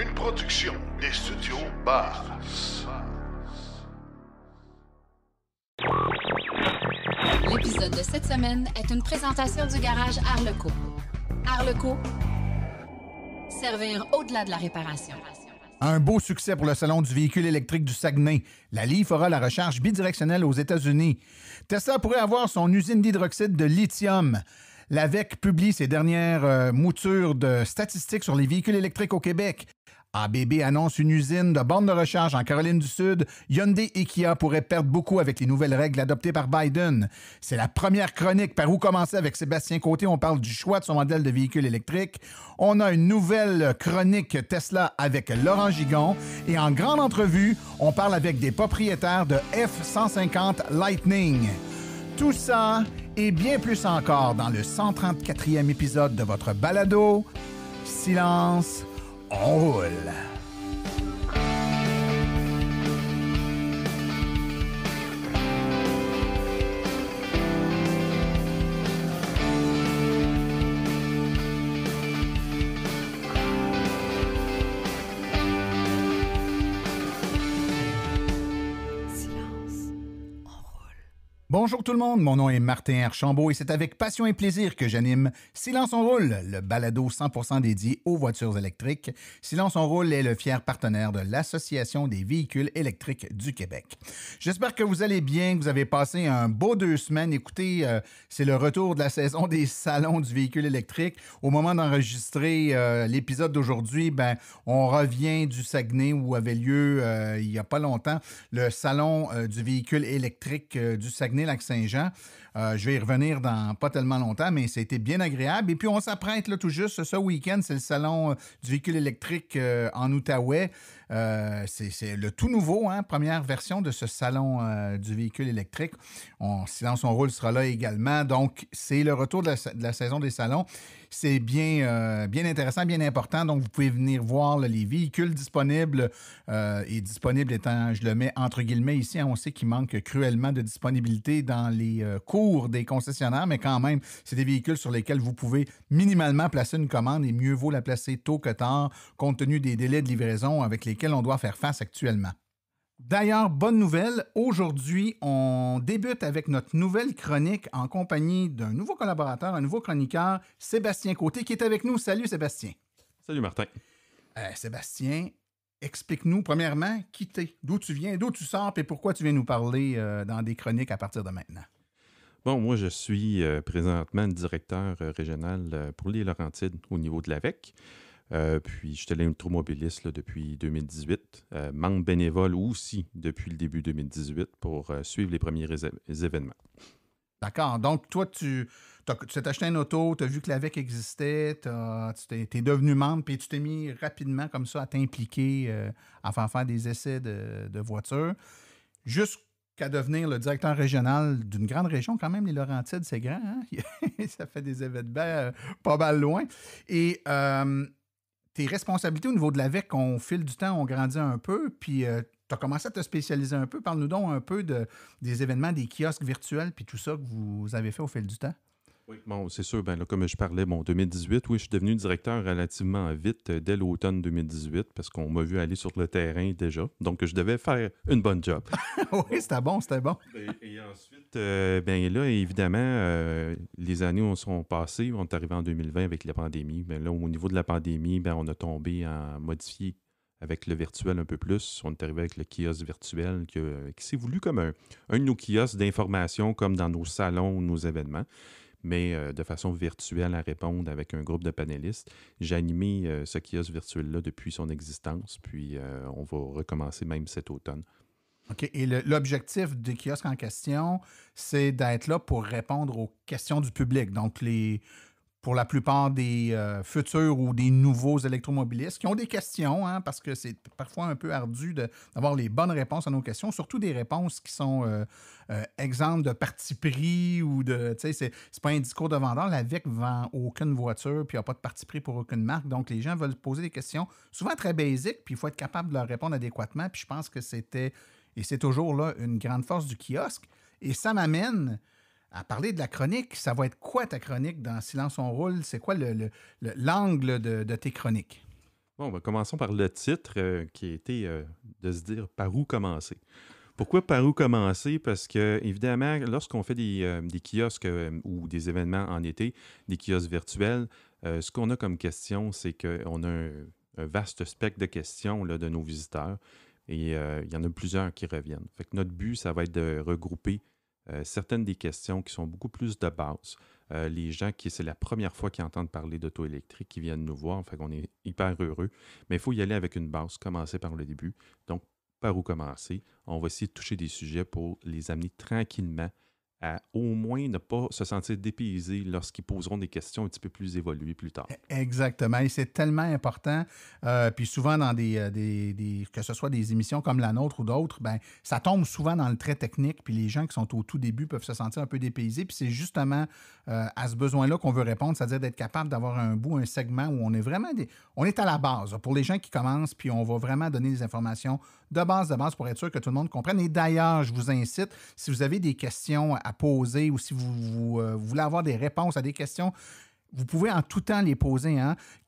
Une production des studios Bass. L'épisode de cette semaine est une présentation du garage Arleco. Arleco, servir au-delà de la réparation. Un beau succès pour le Salon du véhicule électrique du Saguenay. La LI fera la recharge bidirectionnelle aux États-Unis. Tesla pourrait avoir son usine d'hydroxyde de lithium. L'AVEC publie ses dernières moutures de statistiques sur les véhicules électriques au Québec. ABB annonce une usine de bornes de recharge en Caroline du Sud. Hyundai et Kia pourraient perdre beaucoup avec les nouvelles règles adoptées par Biden. C'est la première chronique. Par où commencer avec Sébastien Côté? On parle du choix de son modèle de véhicule électrique. On a une nouvelle chronique Tesla avec Laurent Gigon. Et en grande entrevue, on parle avec des propriétaires de F-150 Lightning. Tout ça et bien plus encore dans le 134e épisode de votre balado. Silence, on roule. Bonjour tout le monde, mon nom est Martin Archambault et c'est avec passion et plaisir que j'anime Silence on roule, le balado 100% dédié aux voitures électriques. Silence on roule est le fier partenaire de l'Association des véhicules électriques du Québec. J'espère que vous allez bien, que vous avez passé un beau 2 semaines. Écoutez, c'est le retour de la saison des salons du véhicule électrique. Au moment d'enregistrer l'épisode d'aujourd'hui, on revient du Saguenay où avait lieu il n'y a pas longtemps le salon du véhicule électrique du Saguenay Lac-Saint-Jean. Je vais y revenir dans pas tellement longtemps, mais ça a été bien agréable. Et puis, on s'apprête là, tout juste ce week-end, c'est le salon du véhicule électrique en Outaouais. C'est le tout nouveau, première version de ce salon du véhicule électrique. Silence on roule sera là également. Donc, c'est le retour de la saison des salons. C'est bien intéressant, bien important. Donc, vous pouvez venir voir là, les véhicules disponibles. Et disponibles étant, je le mets entre guillemets ici, on sait qu'il manque cruellement de disponibilité dans les cours des concessionnaires, mais quand même, c'est des véhicules sur lesquels vous pouvez minimalement placer une commande et mieux vaut la placer tôt que tard, compte tenu des délais de livraison avec lesquels on doit faire face actuellement. D'ailleurs, bonne nouvelle, aujourd'hui, on débute avec notre nouvelle chronique en compagnie d'un nouveau collaborateur, un nouveau chroniqueur, Sébastien Côté, qui est avec nous. Salut Sébastien. Salut Martin. Sébastien, explique-nous premièrement qui t'es, d'où tu viens, d'où tu sors et pourquoi tu viens nous parler dans des chroniques à partir de maintenant. Bon, moi, je suis présentement directeur régional pour les Laurentides au niveau de l'AVEC. Puis, je suis électromobiliste depuis 2018, membre bénévole aussi depuis le début 2018 pour suivre les premiers événements. D'accord. Donc, toi, tu t'es acheté une auto, tu as vu que l'AVEC existait, tu es devenu membre, puis tu t'es mis rapidement comme ça à t'impliquer, à faire des essais de voitures, jusqu'à devenir le directeur régional d'une grande région. Quand même, les Laurentides, c'est grand, hein? Ça fait des événements pas mal loin. Et tes responsabilités au niveau de l'AVEC, au fil du temps, ont grandi un peu, puis tu as commencé à te spécialiser un peu. Parle-nous donc un peu des événements, des kiosques virtuels, puis tout ça que vous avez fait au fil du temps. Oui, bon, c'est sûr, là, comme je parlais, 2018, oui, je suis devenu directeur relativement vite dès l'automne 2018 parce qu'on m'a vu aller sur le terrain déjà. Donc, je devais faire une bonne job. Oui, c'était bon. Et ensuite, là, évidemment, les années sont passées. On est arrivé en 2020 avec la pandémie. Là, au niveau de la pandémie, on a tombé en modifié avec le virtuel un peu plus. On est arrivé avec le kiosque virtuel qui s'est voulu comme un de nos kiosques d'information comme dans nos salons ou nos événements, mais de façon virtuelle à répondre avec un groupe de panélistes. J'ai animé ce kiosque virtuel-là depuis son existence, puis on va recommencer même cet automne. OK. Et l'objectif du kiosque en question, c'est d'être là pour répondre aux questions du public. Donc, pour la plupart des futurs ou des nouveaux électromobilistes qui ont des questions, parce que c'est parfois un peu ardu d'avoir les bonnes réponses à nos questions, surtout des réponses qui sont exemples de parti pris ou de... Tu sais, c'est pas un discours de vendeur. l'AVEC ne vend aucune voiture puis il n'y a pas de parti pris pour aucune marque. Donc, les gens veulent poser des questions souvent très basiques puis il faut être capable de leur répondre adéquatement. Puis je pense que c'était, et c'est toujours là, une grande force du kiosque. Et ça m'amène à parler de la chronique. Ça va être quoi ta chronique dans Silence on roule? C'est quoi l'angle de tes chroniques? Bon, ben, commençons par le titre qui a été de se dire par où commencer. Pourquoi par où commencer? Parce que, évidemment, lorsqu'on fait des kiosques ou des événements en été, des kiosques virtuels, ce qu'on a comme question, c'est qu'on a un vaste spectre de questions là, de nos visiteurs et il y en a plusieurs qui reviennent. Fait que notre but, ça va être de regrouper certaines des questions qui sont beaucoup plus de base. Les gens qui, c'est la première fois qu'ils entendent parler d'auto électrique, qui viennent nous voir, fait qu'on est hyper heureux. Mais il faut y aller avec une base, commencer par le début. Donc, par où commencer? On va essayer de toucher des sujets pour les amener tranquillement à au moins ne pas se sentir dépaysés lorsqu'ils poseront des questions un petit peu plus évoluées plus tard. Exactement. Et c'est tellement important. Puis souvent, dans que ce soit des émissions comme la nôtre ou d'autres, ben, ça tombe souvent dans le très technique. Puis les gens qui sont au tout début peuvent se sentir un peu dépaysés. Puis c'est justement à ce besoin-là qu'on veut répondre, c'est-à-dire d'être capable d'avoir un segment où on est vraiment on est à la base. Pour les gens qui commencent, puis on va vraiment donner des informations de base pour être sûr que tout le monde comprenne. Et d'ailleurs, je vous incite, si vous avez des questions à poser ou si vous voulez avoir des réponses à des questions, vous pouvez en tout temps les poser.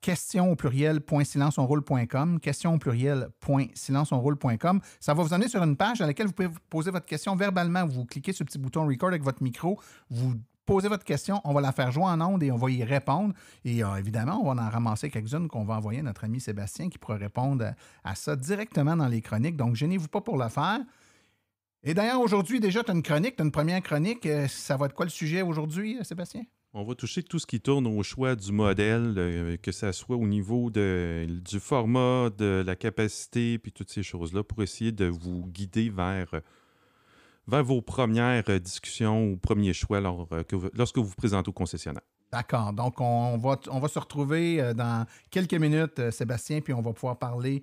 Questions au pluriel .silenceonroule.com, questions au pluriel .silenceonroule.com. Ça va vous amener sur une page dans laquelle vous pouvez poser votre question verbalement. Vous cliquez sur le petit bouton record avec votre micro, vous posez votre question, on va la faire jouer en ondes et on va y répondre. Et évidemment, on va en ramasser quelques-unes qu'on va envoyer à notre ami Sébastien qui pourra répondre à ça directement dans les chroniques. Donc, gênez-vous pas pour le faire. Et d'ailleurs, aujourd'hui, déjà, tu as une chronique, tu as une première chronique. Ça va être quoi le sujet aujourd'hui, Sébastien? On va toucher tout ce qui tourne au choix du modèle, que ça soit au niveau du format, de la capacité, puis toutes ces choses-là, pour essayer de vous guider vers vos premières discussions ou premiers choix lorsque vous vous présentez au concessionnaire. D'accord. Donc, on va se retrouver dans quelques minutes, Sébastien, puis on va pouvoir parler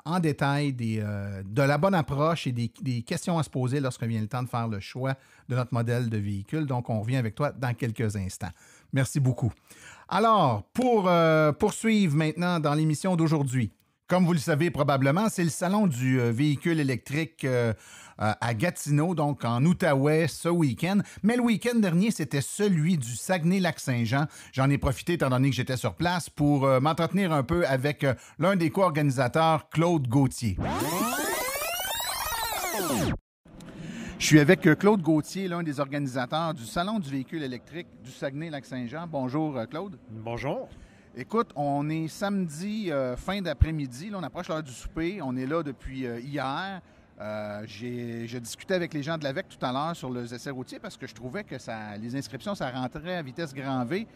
en détail de la bonne approche et des questions à se poser lorsque vient le temps de faire le choix de notre modèle de véhicule. Donc, on revient avec toi dans quelques instants. Merci beaucoup. Alors, pour poursuivre maintenant dans l'émission d'aujourd'hui, comme vous le savez probablement, c'est le salon du véhicule électrique à Gatineau, donc en Outaouais, ce week-end. Mais le week-end dernier, c'était celui du Saguenay-Lac-Saint-Jean. J'en ai profité, étant donné que j'étais sur place, pour m'entretenir un peu avec l'un des co-organisateurs, Claude Gauthier. Je suis avec Claude Gauthier, l'un des organisateurs du salon du véhicule électrique du Saguenay-Lac-Saint-Jean. Bonjour, Claude. Bonjour. Écoute, on est samedi, fin d'après-midi. Là, on approche l'heure du souper. On est là depuis hier. J'ai discuté avec les gens de l'AVEC tout à l'heure sur les essais routiers parce que je trouvais que les inscriptions, ça rentrait à vitesse grand V.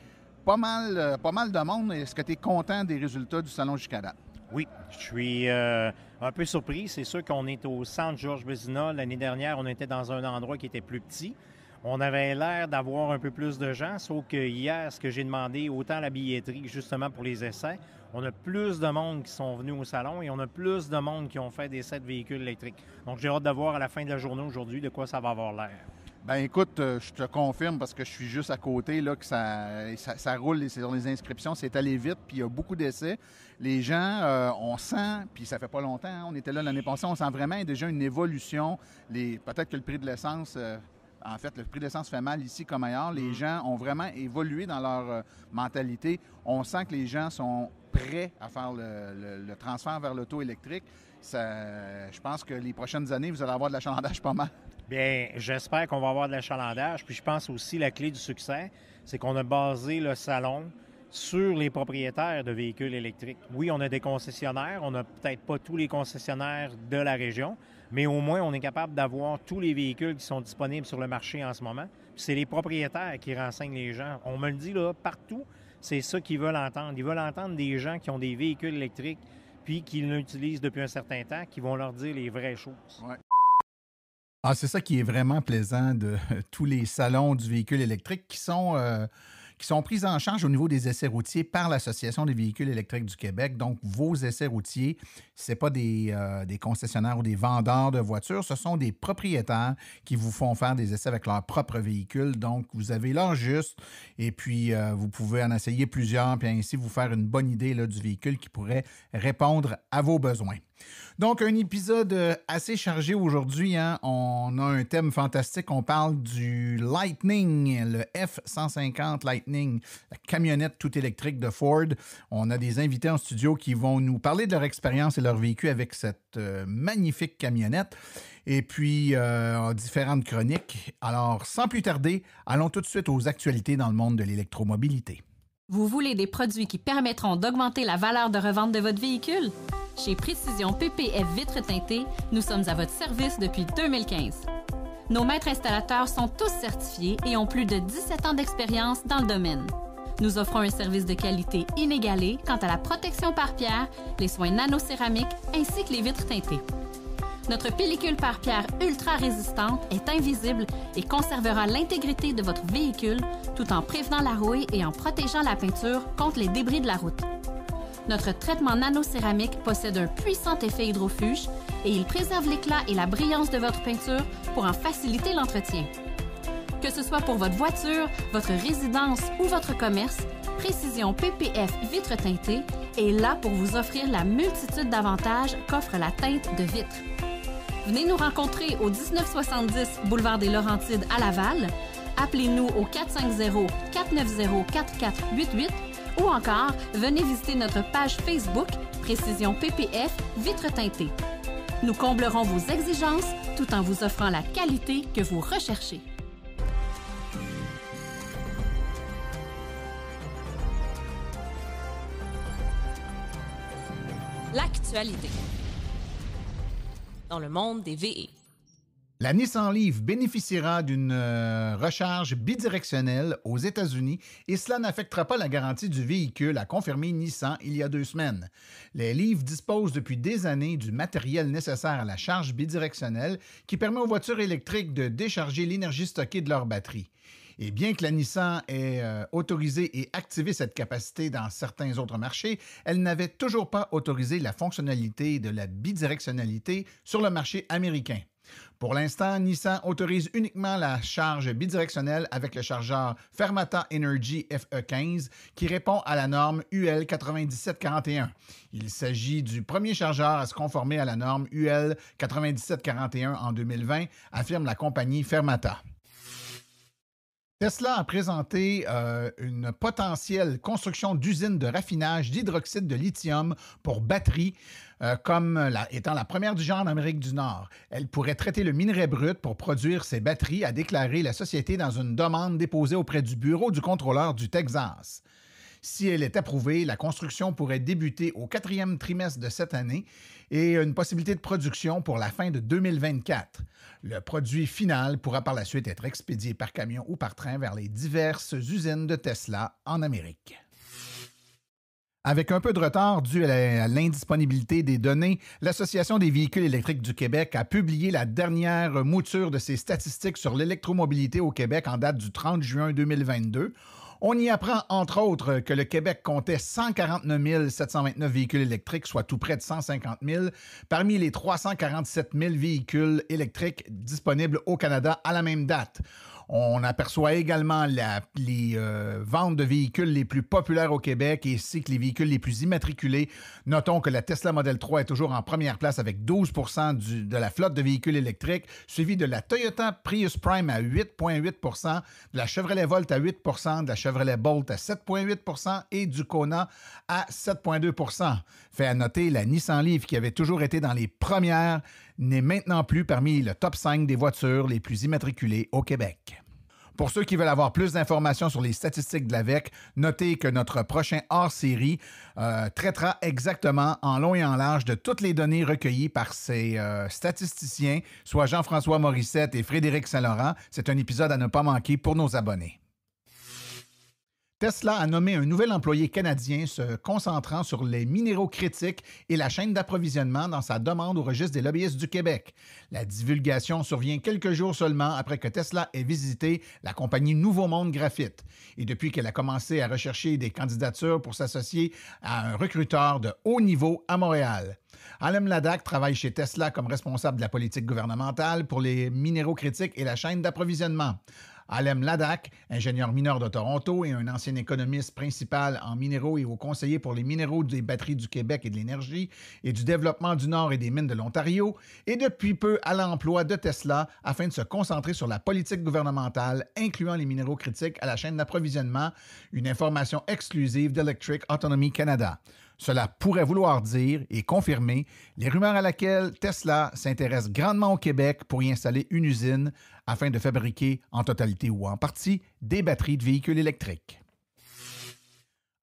Pas mal de monde. Est-ce que tu es content des résultats du salon jusqu'à date? Oui, je suis un peu surpris. C'est sûr qu'on est au centre Georges Vézina. L'année dernière, on était dans un endroit qui était plus petit. On avait l'air d'avoir un peu plus de gens, sauf que hier, ce que j'ai demandé, autant la billetterie justement pour les essais, on a plus de monde qui sont venus au salon et on a plus de monde qui ont fait des essais de véhicules électriques. Donc, j'ai hâte de voir à la fin de la journée aujourd'hui de quoi ça va avoir l'air. Bien, écoute, je te confirme parce que je suis juste à côté là, que ça roule sur les inscriptions. C'est allé vite, puis il y a beaucoup d'essais. Les gens, on sent, puis ça fait pas longtemps, on était là l'année passée, on sent vraiment déjà une évolution. Peut-être que le prix de l'essence... En fait, le prix de l'essence fait mal ici comme ailleurs. Les gens ont vraiment évolué dans leur mentalité. On sent que les gens sont prêts à faire le transfert vers l'auto électrique. Je pense que les prochaines années, vous allez avoir de l'achalandage pas mal. Bien, j'espère qu'on va avoir de l'achalandage. Puis je pense aussi la clé du succès, c'est qu'on a basé le salon sur les propriétaires de véhicules électriques. Oui, on a des concessionnaires. On n'a peut-être pas tous les concessionnaires de la région, mais au moins, on est capable d'avoir tous les véhicules qui sont disponibles sur le marché en ce moment. Puis c'est les propriétaires qui renseignent les gens. On me le dit là, partout, c'est ça qu'ils veulent entendre. Ils veulent entendre des gens qui ont des véhicules électriques puis qui l'utilisent depuis un certain temps, qui vont leur dire les vraies choses. Ouais. Ah, c'est ça qui est vraiment plaisant de tous les salons du véhicule électrique qui sont pris en charge au niveau des essais routiers par l'Association des véhicules électriques du Québec. Donc, vos essais routiers, ce n'est pas des concessionnaires ou des vendeurs de voitures, ce sont des propriétaires qui vous font faire des essais avec leur propre véhicule. Donc, vous avez l'heure juste et puis vous pouvez en essayer plusieurs puis ainsi vous faire une bonne idée là, du véhicule qui pourrait répondre à vos besoins. Donc, un épisode assez chargé aujourd'hui. Hein? On a un thème fantastique. On parle du Lightning, le F-150 Lightning, la camionnette toute électrique de Ford. On a des invités en studio qui vont nous parler de leur expérience et leur vécu avec cette magnifique camionnette. Et puis, différentes chroniques. Alors, sans plus tarder, allons tout de suite aux actualités dans le monde de l'électromobilité. Vous voulez des produits qui permettront d'augmenter la valeur de revente de votre véhicule? Chez Précision PPF Vitres teintées, nous sommes à votre service depuis 2015. Nos maîtres installateurs sont tous certifiés et ont plus de 17 ans d'expérience dans le domaine. Nous offrons un service de qualité inégalé quant à la protection par pierre, les soins nanocéramiques ainsi que les vitres teintées. Notre pellicule par pierre ultra résistante est invisible et conservera l'intégrité de votre véhicule tout en prévenant la rouille et en protégeant la peinture contre les débris de la route. Notre traitement nanocéramique possède un puissant effet hydrofuge et il préserve l'éclat et la brillance de votre peinture pour en faciliter l'entretien. Que ce soit pour votre voiture, votre résidence ou votre commerce, Précision PPF Vitres teintées est là pour vous offrir la multitude d'avantages qu'offre la teinte de vitre. Venez nous rencontrer au 1970 Boulevard des Laurentides à Laval. Appelez-nous au 450-490-4488 ou encore venez visiter notre page Facebook Précision PPF Vitres teintées. Nous comblerons vos exigences tout en vous offrant la qualité que vous recherchez. L'actualité dans le monde des VE. La Nissan Leaf bénéficiera d'une recharge bidirectionnelle aux États-Unis et cela n'affectera pas la garantie du véhicule, a confirmé Nissan il y a 2 semaines. Les Leaf disposent depuis des années du matériel nécessaire à la charge bidirectionnelle qui permet aux voitures électriques de décharger l'énergie stockée de leur batterie. Et bien que la Nissan ait autorisé et activé cette capacité dans certains autres marchés, elle n'avait toujours pas autorisé la fonctionnalité de la bidirectionnalité sur le marché américain. Pour l'instant, Nissan autorise uniquement la charge bidirectionnelle avec le chargeur Fermata Energy FE15 qui répond à la norme UL 9741. Il s'agit du premier chargeur à se conformer à la norme UL 9741 en 2020, affirme la compagnie Fermata. Tesla a présenté une potentielle construction d'usine de raffinage d'hydroxyde de lithium pour batteries étant la première du genre en Amérique du Nord. Elle pourrait traiter le minerai brut pour produire ses batteries, a déclaré la société dans une demande déposée auprès du bureau du contrôleur du Texas. Si elle est approuvée, la construction pourrait débuter au 4e trimestre de cette année et une possibilité de production pour la fin de 2024. Le produit final pourra par la suite être expédié par camion ou par train vers les diverses usines de Tesla en Amérique. Avec un peu de retard dû à l'indisponibilité des données, l'Association des véhicules électriques du Québec a publié la dernière mouture de ses statistiques sur l'électromobilité au Québec en date du 30 juin 2022. On y apprend, entre autres, que le Québec comptait 149 729 véhicules électriques, soit tout près de 150 000, parmi les 347 000 véhicules électriques disponibles au Canada à la même date. On aperçoit également les ventes de véhicules les plus populaires au Québec ainsi que les véhicules les plus immatriculés. Notons que la Tesla Model 3 est toujours en première place avec 12 % de la flotte de véhicules électriques, suivi de la Toyota Prius Prime à 8,8 %, de la Chevrolet Volt à 8 %, de la Chevrolet Bolt à 7,8 % et du Kona à 7,2 %. Fait à noter, la Nissan Leaf, qui avait toujours été dans les premières, n'est maintenant plus parmi le top 5 des voitures les plus immatriculées au Québec. Pour ceux qui veulent avoir plus d'informations sur les statistiques de l'AVEQ, notez que notre prochain hors-série traitera exactement en long et en large de toutes les données recueillies par ces statisticiens, soit Jean-François Morissette et Frédéric Saint-Laurent. C'est un épisode à ne pas manquer pour nos abonnés. Tesla a nommé un nouvel employé canadien se concentrant sur les minéraux critiques et la chaîne d'approvisionnement dans sa demande au registre des lobbyistes du Québec. La divulgation survient quelques jours seulement après que Tesla ait visité la compagnie Nouveau Monde Graphite et depuis qu'elle a commencé à rechercher des candidatures pour s'associer à un recruteur de haut niveau à Montréal. Alem Ladak travaille chez Tesla comme responsable de la politique gouvernementale pour les minéraux critiques et la chaîne d'approvisionnement. Alem Ladak, ingénieur mineur de Toronto et un ancien économiste principal en minéraux et haut conseiller pour les minéraux des batteries du Québec et de l'énergie et du développement du Nord et des mines de l'Ontario, est depuis peu à l'emploi de Tesla afin de se concentrer sur la politique gouvernementale, incluant les minéraux critiques à la chaîne d'approvisionnement, une information exclusive d'Electric Autonomy Canada. Cela pourrait vouloir dire et confirmer les rumeurs à laquelle Tesla s'intéresse grandement au Québec pour y installer une usine afin de fabriquer en totalité ou en partie des batteries de véhicules électriques.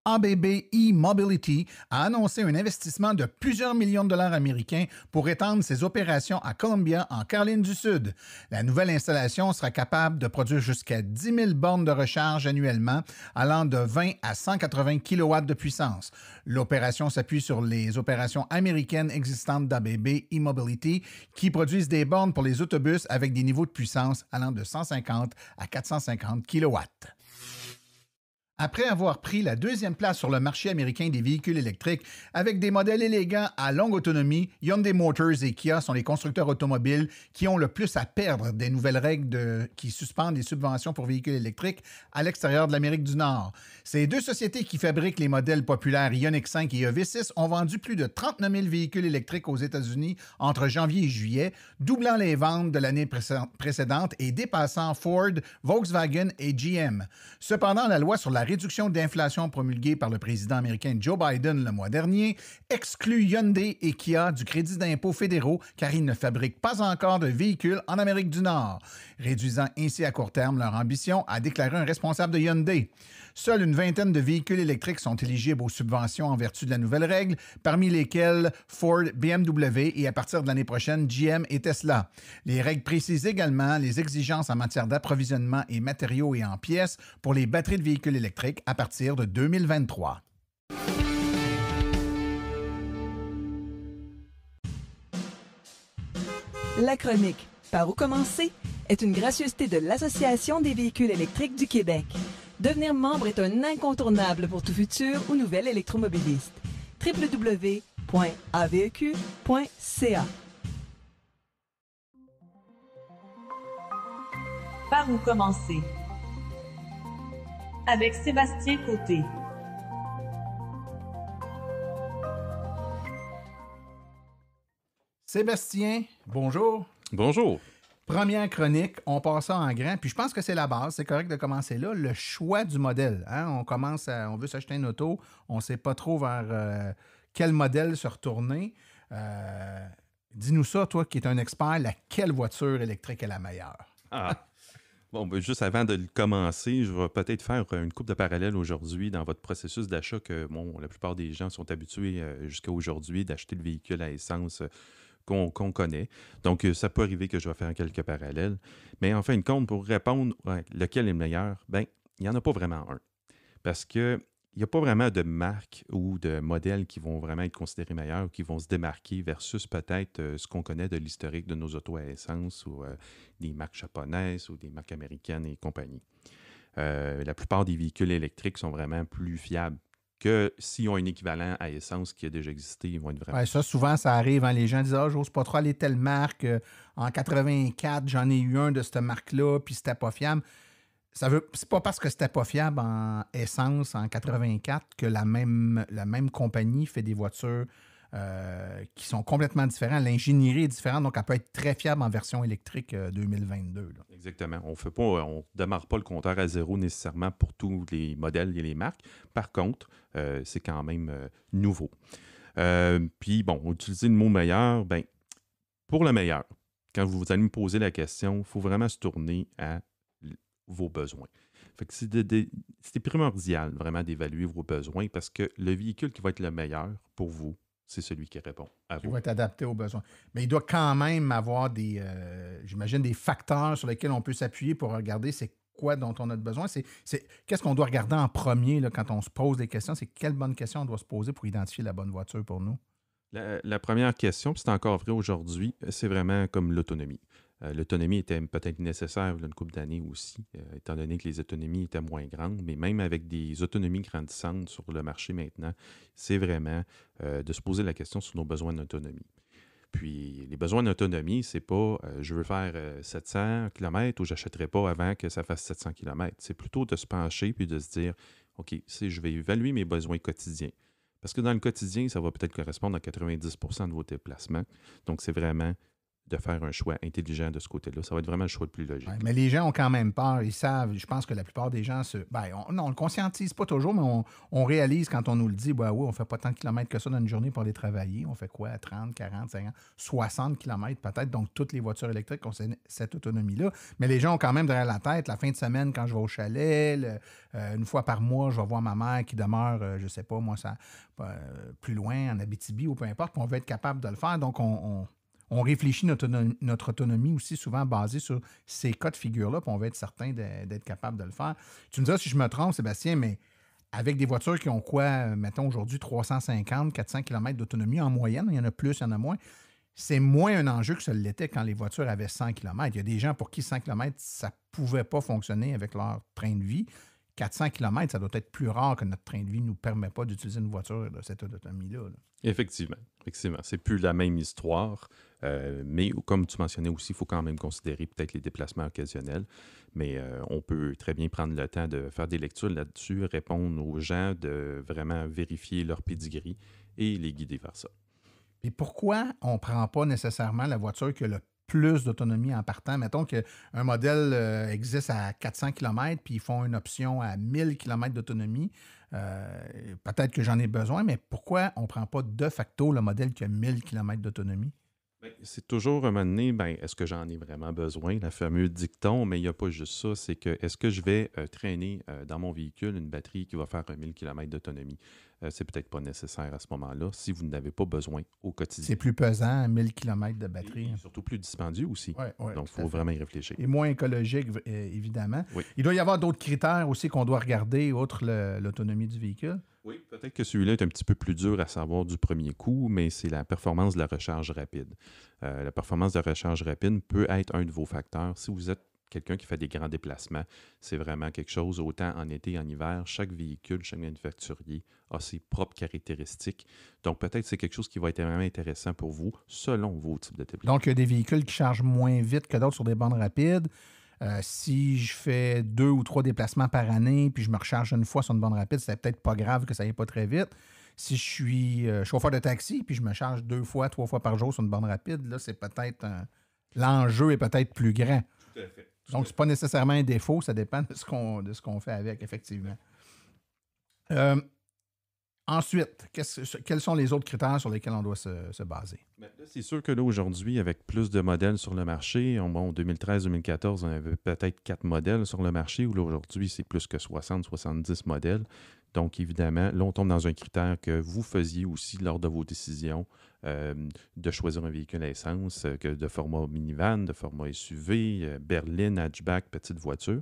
ABB e-Mobility a annoncé un investissement de plusieurs millions de dollars américains pour étendre ses opérations à Columbia, en Caroline du Sud. La nouvelle installation sera capable de produire jusqu'à 10 000 bornes de recharge annuellement, allant de 20 à 180 kW de puissance. L'opération s'appuie sur les opérations américaines existantes d'ABB e-Mobility qui produisent des bornes pour les autobus avec des niveaux de puissance allant de 150 à 450 kW. Après avoir pris la deuxième place sur le marché américain des véhicules électriques avec des modèles élégants à longue autonomie, Hyundai Motors et Kia sont les constructeurs automobiles qui ont le plus à perdre des nouvelles règles qui suspendent les subventions pour véhicules électriques à l'extérieur de l'Amérique du Nord. Ces deux sociétés qui fabriquent les modèles populaires Ioniq 5 et EV6 ont vendu plus de 39 000 véhicules électriques aux États-Unis entre janvier et juillet, doublant les ventes de l'année précédente et dépassant Ford, Volkswagen et GM. Cependant, la loi sur la réduction d'inflation promulguée par le président américain Joe Biden le mois dernier exclut Hyundai et Kia du crédit d'impôt fédéraux car ils ne fabriquent pas encore de véhicules en Amérique du Nord, réduisant ainsi à court terme leur ambition, a déclaré un responsable de Hyundai. Seule une vingtaine de véhicules électriques sont éligibles aux subventions en vertu de la nouvelle règle, parmi lesquels Ford, BMW et à partir de l'année prochaine, GM et Tesla. Les règles précisent également les exigences en matière d'approvisionnement et matériaux et en pièces pour les batteries de véhicules électriques à partir de 2023. La chronique « Par où commencer ?» est une gracieuseté de l'Association des véhicules électriques du Québec. Devenir membre est un incontournable pour tout futur ou nouvel électromobiliste. www.aveq.ca. Par où commencer? Avec Sébastien Côté. Sébastien, bonjour. Bonjour. Première chronique, on passe ça en grand, puis je pense que c'est la base, c'est correct de commencer là, le choix du modèle. Hein? On veut s'acheter une auto, on ne sait pas trop vers quel modèle se retourner. Dis-nous ça, toi qui es un expert, laquelle voiture électrique est la meilleure? Bon, ben, juste avant de le commencer, je vais peut-être faire une couple de parallèles aujourd'hui dans votre processus d'achat que la plupart des gens sont habitués jusqu'à aujourd'hui d'acheter le véhicule à essence qu'on connaît. Donc, ça peut arriver que je vais faire quelques parallèles. Mais en fin de compte, pour répondre lequel est le meilleur, bien, il n'y en a pas vraiment un. Parce qu'il n'y a pas vraiment de marque ou de modèle qui vont vraiment être considérés meilleurs ou qui vont se démarquer versus peut-être ce qu'on connaît de l'historique de nos autos à essence ou des marques japonaises ou des marques américaines et compagnie. La plupart des véhicules électriques sont vraiment plus fiables que s'ils ont un équivalent à essence qui a déjà existé, ils vont être vraiment... Ouais, ça, souvent, ça arrive. Hein, les gens disent « Ah, j'ose pas trop aller telle marque. En 84, j'en ai eu un de cette marque-là, puis c'était pas fiable. » C'est pas parce que c'était pas fiable en essence en 84 que la même compagnie fait des voitures qui sont complètement différentes. L'ingénierie est différente, donc elle peut être très fiable en version électrique 2022. Là. Exactement. On ne démarre pas le compteur à zéro nécessairement pour tous les modèles et les marques. Par contre, c'est quand même nouveau. Puis, bon, utiliser le mot meilleur, bien, pour le meilleur, quand vous allez me poser la question, il faut vraiment se tourner à vos besoins. Fait que c'est primordial vraiment d'évaluer vos besoins parce que le véhicule qui va être le meilleur pour vous, c'est celui qui répond à vous. Il va être adapté aux besoins. Mais il doit quand même avoir j'imagine, des facteurs sur lesquels on peut s'appuyer pour regarder c'est quoi dont on a besoin. Qu'est-ce qu'on doit regarder en premier là, quand on se pose des questions? C'est quelle bonne question on doit se poser pour identifier la bonne voiture pour nous? La première question, puis c'est encore vrai aujourd'hui, c'est vraiment comme l'autonomie. L'autonomie était peut-être nécessaire il y a une couple d'années aussi, étant donné que les autonomies étaient moins grandes, mais même avec des autonomies grandissantes sur le marché maintenant, c'est vraiment de se poser la question sur nos besoins d'autonomie. Puis les besoins d'autonomie, c'est pas je veux faire 700 km ou j'achèterai pas avant que ça fasse 700 km. C'est plutôt de se pencher puis de se dire, OK, je vais évaluer mes besoins quotidiens. Parce que dans le quotidien, ça va peut-être correspondre à 90% de vos déplacements. Donc, c'est vraiment de faire un choix intelligent de ce côté-là. Ça va être vraiment le choix le plus logique. Ouais, mais les gens ont quand même peur. Ils savent. Je pense que la plupart des gens on ne le conscientise pas toujours, mais on réalise quand on nous le dit, oui, on ne fait pas tant de kilomètres que ça dans une journée pour aller travailler. On fait quoi? 30, 40, 50, 60 kilomètres peut-être. Donc, toutes les voitures électriques ont cette autonomie-là. Mais les gens ont quand même derrière la tête, la fin de semaine, quand je vais au chalet, une fois par mois, je vais voir ma mère qui demeure, je ne sais pas, moi, ça plus loin, en Abitibi ou peu importe, puis on veut être capable de le faire. Donc, on réfléchit notre autonomie aussi souvent basée sur ces cas de figure-là, puis on veut être certain d'être capable de le faire. Tu me diras si je me trompe, Sébastien, mais avec des voitures qui ont quoi, mettons aujourd'hui, 350, 400 km d'autonomie en moyenne, il y en a plus, il y en a moins, c'est moins un enjeu que ça l'était quand les voitures avaient 100 km. Il y a des gens pour qui 100 km, ça ne pouvait pas fonctionner avec leur train de vie. 400 km, ça doit être plus rare que notre train de vie ne nous permet pas d'utiliser une voiture de cette autonomie-là. Effectivement. C'est plus la même histoire, mais comme tu mentionnais aussi, il faut quand même considérer peut-être les déplacements occasionnels, mais on peut très bien prendre le temps de faire des lectures là-dessus, répondre aux gens, de vraiment vérifier leur pedigree et les guider vers ça. Et pourquoi on ne prend pas nécessairement la voiture qui a le plus d'autonomie en partant? Mettons qu'un modèle existe à 400 km, puis ils font une option à 1000 km d'autonomie. Peut-être que j'en ai besoin, mais pourquoi on ne prend pas de facto le modèle qui a 1000 km d'autonomie? C'est toujours un moment donné, est-ce que j'en ai vraiment besoin, le fameux dicton, mais il n'y a pas juste ça, c'est que est-ce que je vais traîner dans mon véhicule une batterie qui va faire 1000 km d'autonomie? C'est peut-être pas nécessaire à ce moment-là si vous n'avez pas besoin au quotidien. C'est plus pesant, 1000 km de batterie. Et surtout plus dispendieux aussi. Ouais, donc, il faut vraiment y réfléchir. Et moins écologique, évidemment. Oui. Il doit y avoir d'autres critères aussi qu'on doit regarder, outre l'autonomie du véhicule. Oui, peut-être que celui-là est un petit peu plus dur à savoir du premier coup, mais c'est la performance de la recharge rapide. La performance de la recharge rapide peut être un de vos facteurs. Si vous êtes quelqu'un qui fait des grands déplacements, c'est vraiment quelque chose, autant en été et en hiver, chaque véhicule, chaque manufacturier a ses propres caractéristiques. Donc, peut-être que c'est quelque chose qui va être vraiment intéressant pour vous, selon vos types de déplacements. Donc, il y a des véhicules qui chargent moins vite que d'autres sur des bornes rapides. Si je fais 2 ou 3 déplacements par année, puis je me recharge une fois sur une borne rapide, c'est peut-être pas grave que ça aille pas très vite. Si je suis chauffeur de taxi, puis je me charge 2 fois, 3 fois par jour sur une borne rapide, là, c'est peut-être l'enjeu est peut-être plus grand. Tout à fait. Donc, ce n'est pas nécessairement un défaut, ça dépend de ce qu'on fait avec, effectivement. Ensuite, quels sont les autres critères sur lesquels on doit se baser? Là, c'est sûr que là, aujourd'hui, avec plus de modèles sur le marché, en 2013-2014, on avait peut-être 4 modèles sur le marché, où là, aujourd'hui, c'est plus que 60-70 modèles. Donc, évidemment, là, on tombe dans un critère que vous faisiez aussi lors de vos décisions de choisir un véhicule à essence, de format minivan, de format SUV, berline, hatchback, petite voiture.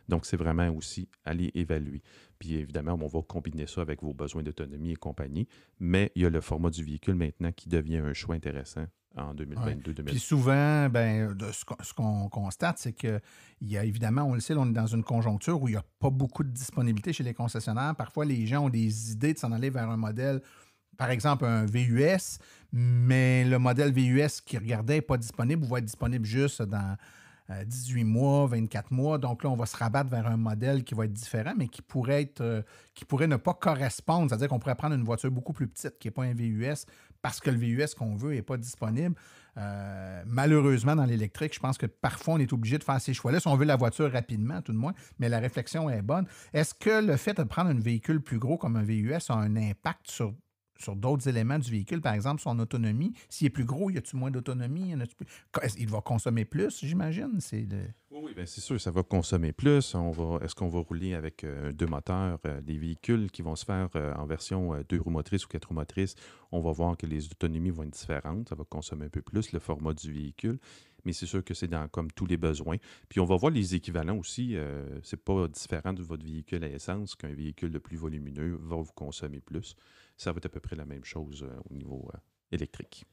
Donc, c'est vraiment aussi aller évaluer. Puis, évidemment, on va combiner ça avec vos besoins d'autonomie et compagnie. Mais il y a le format du véhicule maintenant qui devient un choix intéressant en 2022-2023. Puis souvent, ce qu'on constate, c'est qu'il y a évidemment, on le sait, on est dans une conjoncture où il n'y a pas beaucoup de disponibilité chez les concessionnaires. Parfois, les gens ont des idées de s'en aller vers un modèle, par exemple un VUS, mais le modèle VUS qu'ils regardaient n'est pas disponible ou va être disponible juste dans 18 mois, 24 mois. Donc là, on va se rabattre vers un modèle qui va être différent, mais qui pourrait ne pas correspondre. C'est-à-dire qu'on pourrait prendre une voiture beaucoup plus petite qui n'est pas un VUS parce que le VUS qu'on veut n'est pas disponible. Malheureusement, dans l'électrique, je pense que parfois, on est obligé de faire ces choix-là si on veut la voiture rapidement, tout de moins, mais la réflexion est bonne. Est-ce que le fait de prendre un véhicule plus gros comme un VUS a un impact sur d'autres éléments du véhicule, par exemple son autonomie? S'il est plus gros, y a-t-il moins d'autonomie? Il va consommer plus, j'imagine? Oui, bien c'est sûr, ça va consommer plus. Est-ce qu'on va rouler avec 2 moteurs? Des véhicules qui vont se faire en version 2 roues motrices ou 4 roues motrices, on va voir que les autonomies vont être différentes. Ça va consommer un peu plus le format du véhicule. Mais c'est sûr que c'est dans comme tous les besoins. Puis on va voir les équivalents aussi. C'est pas différent de votre véhicule à essence qu'un véhicule de plus volumineux va vous consommer plus. Ça va être à peu près la même chose au niveau électrique.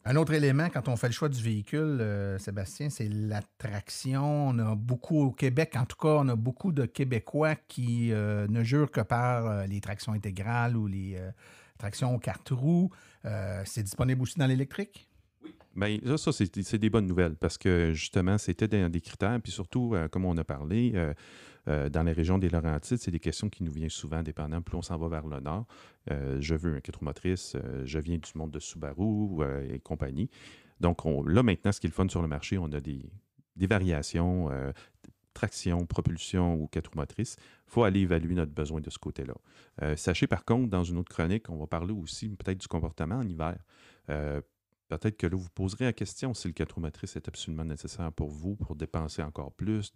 Un autre élément, quand on fait le choix du véhicule, Sébastien, c'est la traction. On a beaucoup au Québec, en tout cas, on a beaucoup de Québécois qui ne jurent que par les tractions intégrales ou les tractions aux 4 roues. C'est disponible aussi dans l'électrique? Oui, Bien, ça c'est des bonnes nouvelles parce que justement, c'était des critères. Puis surtout, comme on a parlé, dans les régions des Laurentides, c'est des questions qui nous viennent souvent, dépendant. Plus on s'en va vers le nord, je veux un 4 roues motrices, je viens du monde de Subaru et compagnie. Donc là, maintenant, ce qui est le fun sur le marché, on a des variations, traction, propulsion ou 4 roues motrices. Il faut aller évaluer notre besoin de ce côté-là. Sachez par contre, dans une autre chronique, on va parler aussi peut-être du comportement en hiver. Peut-être que là, vous poserez la question si le 4 roues motrices est absolument nécessaire pour vous, pour dépenser encore plus,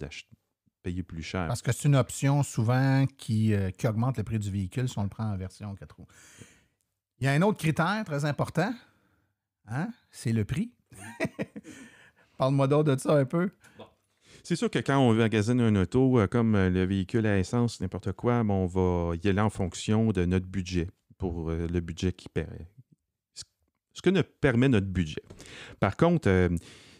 payer plus cher. Parce que c'est une option souvent qui augmente le prix du véhicule si on le prend en version 4 roues. Il y a un autre critère très important, hein? C'est le prix. Parle-moi donc de ça un peu. Bon. C'est sûr que quand on magasine un auto, comme le véhicule à essence, n'importe quoi, on va y aller en fonction de notre budget, pour le budget qui permet. Ce que nous permet notre budget. Par contre,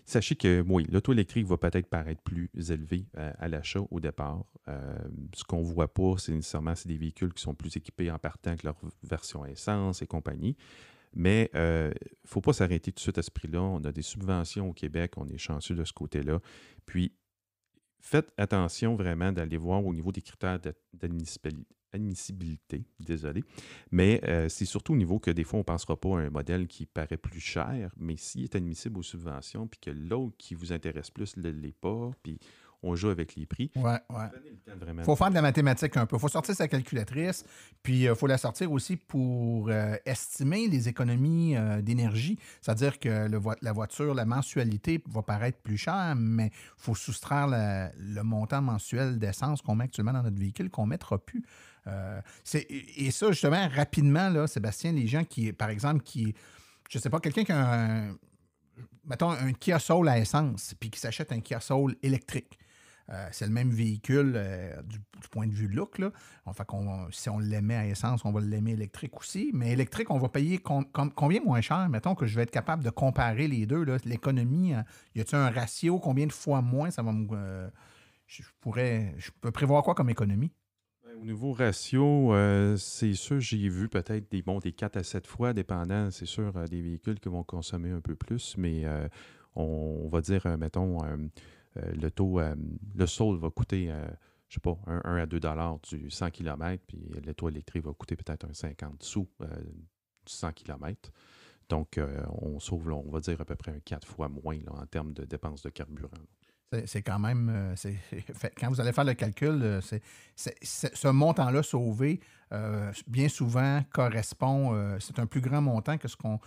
sachez que oui, l'auto électrique va peut-être paraître plus élevé à l'achat au départ. Ce qu'on ne voit pas, c'est nécessairement des véhicules qui sont plus équipés en partant avec leur version essence et compagnie. Mais il ne faut pas s'arrêter tout de suite à ce prix-là. On a des subventions au Québec, on est chanceux de ce côté-là. Puis, faites attention vraiment d'aller voir au niveau des critères d'admissibilité, désolé. Mais c'est surtout au niveau que des fois, on ne pensera pas à un modèle qui paraît plus cher, mais s'il est admissible aux subventions, puis que l'autre qui vous intéresse plus ne l'est pas, puis on joue avec les prix. Ouais. Il faut faire de la mathématique un peu. Il faut sortir sa calculatrice, puis il faut la sortir aussi pour estimer les économies d'énergie. C'est-à-dire que la voiture, la mensualité va paraître plus chère, mais il faut soustraire le montant mensuel d'essence qu'on met actuellement dans notre véhicule, qu'on ne mettra plus. Et ça, justement, rapidement, là, Sébastien, les gens qui, par exemple, je ne sais pas, quelqu'un qui a mettons, un Kia Soul à essence, puis qui s'achète un Kia Soul électrique. C'est le même véhicule du point de vue look, là. Fait si on l'aimait à essence, on va l'aimer électrique aussi. Mais électrique, on va payer combien moins cher? Mettons que je vais être capable de comparer les deux. Là. L'économie, y a-t-il un ratio? Combien de fois moins ça va me... Je peux prévoir quoi comme économie? Au niveau ratio, c'est sûr, j'ai vu peut-être des 4 à 7 fois, dépendant, c'est sûr, des véhicules qui vont consommer un peu plus, mais on va dire, mettons, le Soul va coûter, je ne sais pas, 1 à 2 $ du 100 km, puis l'auto électrique va coûter peut-être un 50 sous du 100 km. Donc, on sauve, là, on va dire, à peu près 4 fois moins là, en termes de dépenses de carburant. C'est quand même... quand vous allez faire le calcul, ce montant-là sauvé, bien souvent, correspond... c'est un plus grand montant que ce qu'on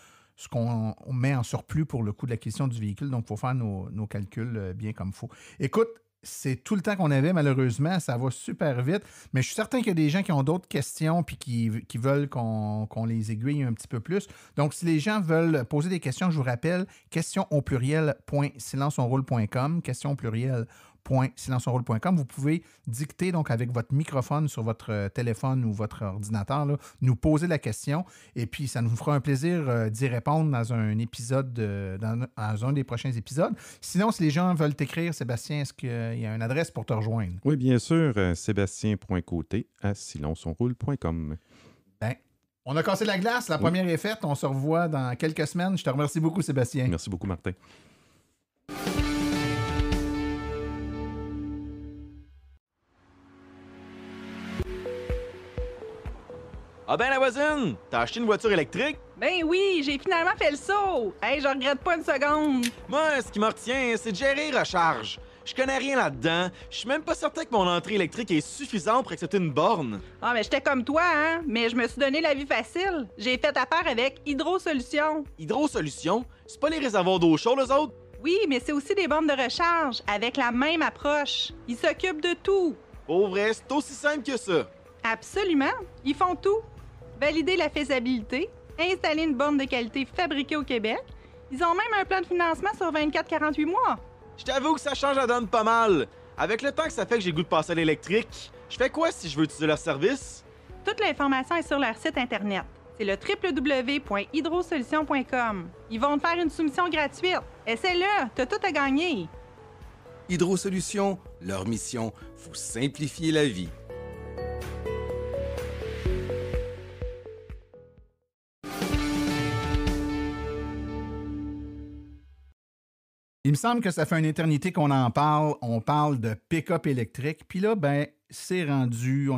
met en surplus pour le coût de l'acquisition du véhicule. Donc, il faut faire nos calculs bien comme il faut. Écoute, c'est tout le temps qu'on avait, malheureusement. Ça va super vite. Mais je suis certain qu'il y a des gens qui ont d'autres questions puis qui veulent qu'on les aiguille un petit peu plus. Donc, si les gens veulent poser des questions, je vous rappelle, questions au pluriel.silenceonroule.com, questions au pluriel.silenceonroule.com. Vous pouvez dicter donc avec votre microphone sur votre téléphone ou votre ordinateur, là, nous poser la question et puis ça nous fera un plaisir d'y répondre dans un épisode, dans un des prochains épisodes. Sinon, si les gens veulent t'écrire, Sébastien, est-ce qu'il y a une adresse pour te rejoindre? Oui, bien sûr, sébastien.côté@silenceonroule.com. Ben, on a cassé la glace, la première est faite, on se revoit dans quelques semaines. Je te remercie beaucoup, Sébastien. Merci beaucoup, Martin. Ah ben la voisine, t'as acheté une voiture électrique? Ben oui, j'ai finalement fait le saut! Hey, je regrette pas une seconde! Moi, ce qui me retient, c'est de gérer recharge. Je connais rien là-dedans, je suis même pas certain que mon entrée électrique est suffisante pour accepter une borne. Ah, mais j'étais comme toi, hein? Mais je me suis donné la vie facile. J'ai fait affaire avec Hydro Solutions. Hydro Solutions? C'est pas les réservoirs d'eau chaude, eux autres? Oui, mais c'est aussi des bornes de recharge, avec la même approche. Ils s'occupent de tout. Pour vrai, c'est aussi simple que ça. Absolument. Ils font tout. Valider la faisabilité, installer une borne de qualité fabriquée au Québec. Ils ont même un plan de financement sur 24-48 mois. Je t'avoue que ça change la donne pas mal. Avec le temps que ça fait que j'ai le goût de passer à l'électrique, je fais quoi si je veux utiliser leur service? Toute l'information est sur leur site Internet. C'est le www.hydrosolutions.com. Ils vont te faire une soumission gratuite. Essaie-le, t'as tout à gagner. Hydro Solutions, leur mission, vous simplifier la vie. me semble que ça fait une éternité qu'on en parle. On parle de pick-up électrique. Puis là, ben, c'est rendu,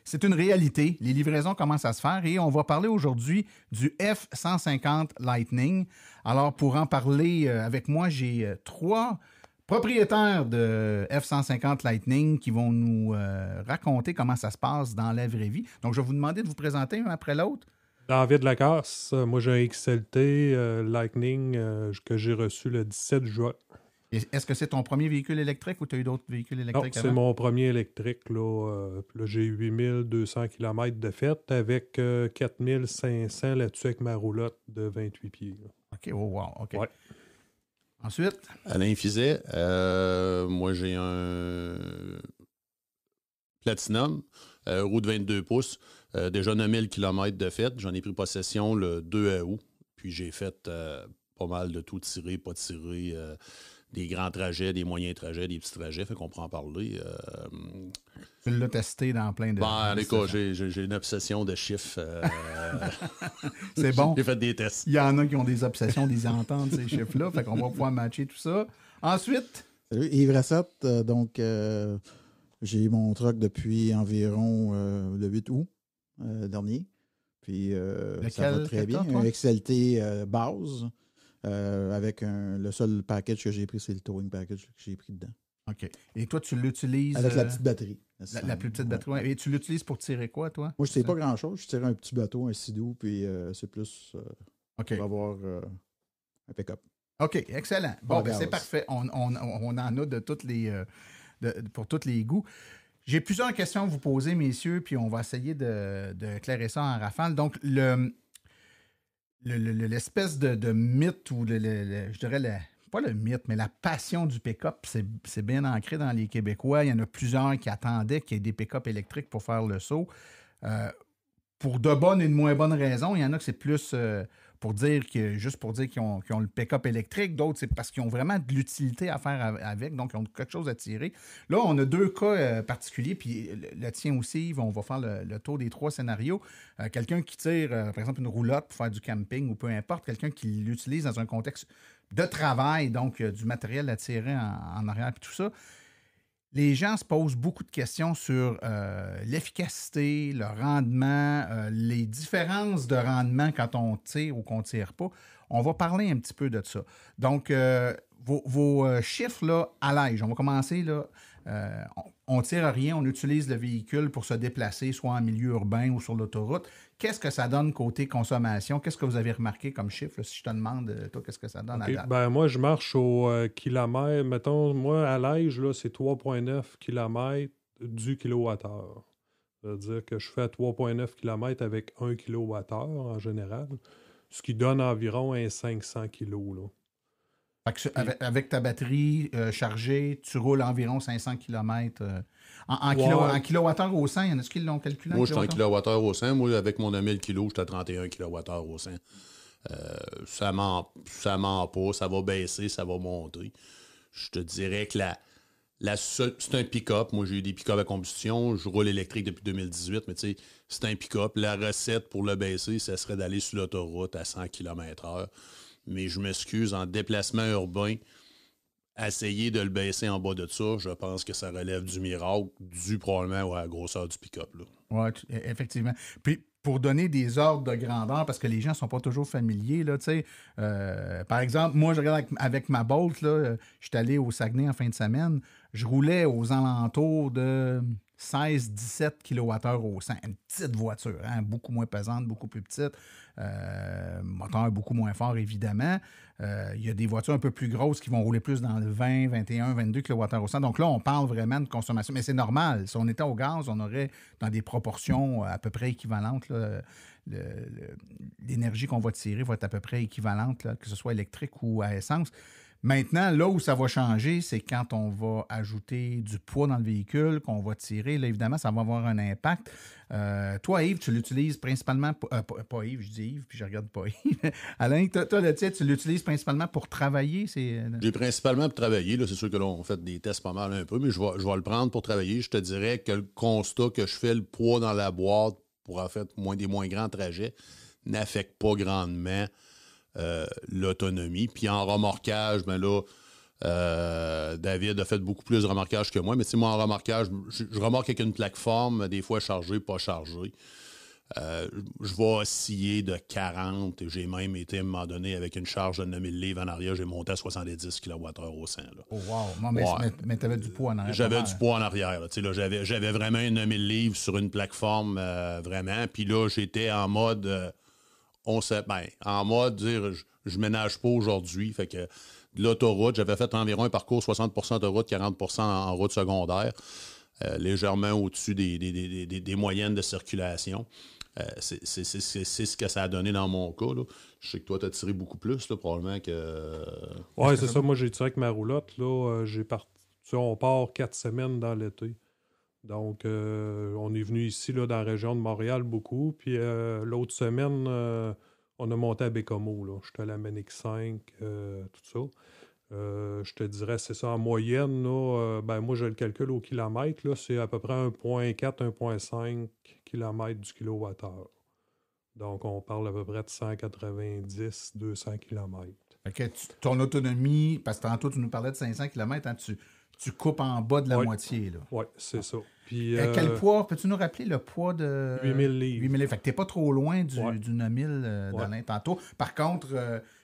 c'est une réalité. Les livraisons commencent à se faire et on va parler aujourd'hui du F-150 Lightning. Alors, pour en parler avec moi, j'ai 3 propriétaires de F-150 Lightning qui vont nous raconter comment ça se passe dans la vraie vie. Donc, je vais vous demander de vous présenter un après l'autre. David Lacasse, moi j'ai un XLT Lightning que j'ai reçu le 17 juin. Est-ce que c'est ton premier véhicule électrique ou tu as eu d'autres véhicules électriques avant? C'est mon premier électrique. Là, j'ai 8200 km de fête avec 4500 là-dessus avec ma roulotte de 28 pieds. Là. OK, oh wow, OK. Ouais. Ensuite? Alain Fizet, moi j'ai un Platinum, roue de 22 pouces, déjà 9000 km de fête. J'en ai pris possession le 2 août. Puis j'ai fait pas mal de tout, tirer, pas tirer, des grands trajets, des moyens trajets, des petits trajets. Fait qu'on pourra en parler. Tu l'as testé dans plein de... Ben, écoute, j'ai une obsession de chiffres. C'est bon. J'ai fait des tests. Il y en a qui ont des obsessions, des ententes, ces chiffres-là. Fait qu'on va pouvoir matcher tout ça. Ensuite... Salut, Yves Rassette. J'ai mon truck depuis environ le 8 août dernier. Puis ça va très bien. Un XLT base avec le seul package que j'ai pris, c'est le towing package que j'ai pris dedans. OK. Et toi, tu l'utilises... Avec la petite batterie. La plus petite batterie. Ouais. Et tu l'utilises pour tirer quoi, toi? Moi, je ne sais pas grand-chose. Je tire un petit bateau, un sidou, puis c'est plus pour avoir un pick-up. OK, excellent. Bon, ben, c'est parfait. On en a de toutes les... pour tous les goûts. J'ai plusieurs questions à vous poser, messieurs, puis on va essayer de clairer ça en rafale. Donc, l'espèce de mythe ou je dirais pas le mythe, mais la passion du pick-up, c'est bien ancré dans les Québécois. Il y en a plusieurs qui attendaient qu'il y ait des pick-up électriques pour faire le saut. Pour de bonnes et de moins bonnes raisons. Il y en a que c'est plus... juste pour dire qu'ils ont le pick-up électrique. D'autres, c'est parce qu'ils ont vraiment de l'utilité à faire avec, donc ils ont quelque chose à tirer. Là, on a 2 cas particuliers, puis le tien aussi, Yves, on va faire le tour des 3 scénarios. Quelqu'un qui tire, par exemple, une roulotte pour faire du camping ou peu importe, quelqu'un qui l'utilise dans un contexte de travail, donc du matériel à tirer en arrière et tout ça. Les gens se posent beaucoup de questions sur l'efficacité, le rendement, les différences de rendement quand on tire ou qu'on ne tire pas. On va parler un petit peu de ça. Donc, vos chiffres là, allègent. On va commencer. Là, on ne tire rien, on utilise le véhicule pour se déplacer, soit en milieu urbain ou sur l'autoroute. Qu'est-ce que ça donne côté consommation? Qu'est-ce que vous avez remarqué comme chiffre? Là, si je te demande, toi, qu'est-ce que ça donne à date? Ben, moi, je marche au kilomètre. Mettons, moi, à l'âge, là, c'est 3,9 km du kilowattheure. C'est-à-dire que je fais 3,9 km avec 1 kWh en général, ce qui donne environ un 500 kg. Là. Fait que avec ta batterie chargée, tu roules environ 500 km en kilowattheure au 100. Il y en a qui l'ont calculé? Moi, je suis en kilowattheure au 100. Moi, avec mon 1000 kg, je suis à 31 kWh au 100. Ça ment pas, ça va baisser, ça va monter. Je te dirais que c'est un pick-up. Moi, j'ai eu des pick-up à combustion. Je roule électrique depuis 2018, mais tu sais, c'est un pick-up. La recette pour le baisser, ça serait d'aller sur l'autoroute à 100 km/h. Mais je m'excuse, en déplacement urbain, essayer de le baisser en bas de ça, je pense que ça relève du miracle, dû probablement à la grosseur du pick-up. Oui, effectivement. Puis, pour donner des ordres de grandeur, parce que les gens ne sont pas toujours familiers, là, par exemple, moi, je regarde avec ma Bolt, je suis allé au Saguenay en fin de semaine, je roulais aux alentours de 16-17 kWh au 100. Une petite voiture, hein, beaucoup moins pesante, beaucoup plus petite. Moteur beaucoup moins fort, évidemment. Il y a des voitures un peu plus grosses qui vont rouler plus dans le 20, 21, 22 kWh au 100. Donc là, on parle vraiment de consommation. Mais c'est normal. Si on était au gaz, on aurait dans des proportions à peu près équivalentes. Là, l'énergie qu'on va tirer va être à peu près équivalente, là, que ce soit électrique ou à essence. Maintenant, là où ça va changer, c'est quand on va ajouter du poids dans le véhicule, qu'on va tirer. Là, évidemment, ça va avoir un impact. Toi, Yves, tu l'utilises principalement... pas Yves, je dis Yves, puis je regarde pas Yves. Alain, toi, le tien, tu l'utilises principalement pour travailler? J'ai principalement pour travailler. Là, c'est sûr que là, on fait des tests pas mal un peu, mais je vais le prendre pour travailler. Je te dirais que le constat que je fais, le poids dans la boîte pour en fait des moins grands trajets, n'affecte pas grandement l'autonomie. Puis en remorquage, ben là, David a fait beaucoup plus de remorquage que moi, mais moi, en remorquage, je remorque avec une plateforme, des fois chargée, pas chargée. Je vais osciller de 40. J'ai même été, à un moment donné, avec une charge de 9000 livres en arrière, j'ai monté à 70 kWh au 100. Là. Oh wow! Non, mais tu avais du poids en arrière. J'avais du poids en arrière. Là, j'avais vraiment 9000 livres sur une plateforme, vraiment. Puis là, j'étais en mode... en mode, dire, je ménage pas aujourd'hui. Fait que de l'autoroute, j'avais fait environ un parcours 60% de route, 40% en route secondaire, légèrement au-dessus des moyennes de circulation. C'est ce que ça a donné dans mon cas. Là. Je sais que toi, tu as tiré beaucoup plus, là, probablement que... Oui, c'est ça. Moi, j'ai tiré avec ma roulotte. Là, on part 4 semaines dans l'été. Donc, on est venu ici, là, dans la région de Montréal, beaucoup. Puis l'autre semaine, on a monté à Bécomo. Là. J'étais à la Manic 5, tout ça. Je te dirais, c'est ça, en moyenne, là, moi, je le calcule au kilomètre, là, c'est à peu près 1,4, 1,5 km du kilowattheure. Donc, on parle à peu près de 190, 200 km. Okay, ton autonomie, parce que tantôt, tu nous parlais de 500 km, hein, tu coupes en bas de la moitié. Oui, c'est ça. Puis, quel poids? Peux-tu nous rappeler le poids de... 8000 livres. 8000 livres. Fait que t'es pas trop loin du 9000 d'Alain tantôt. Par contre,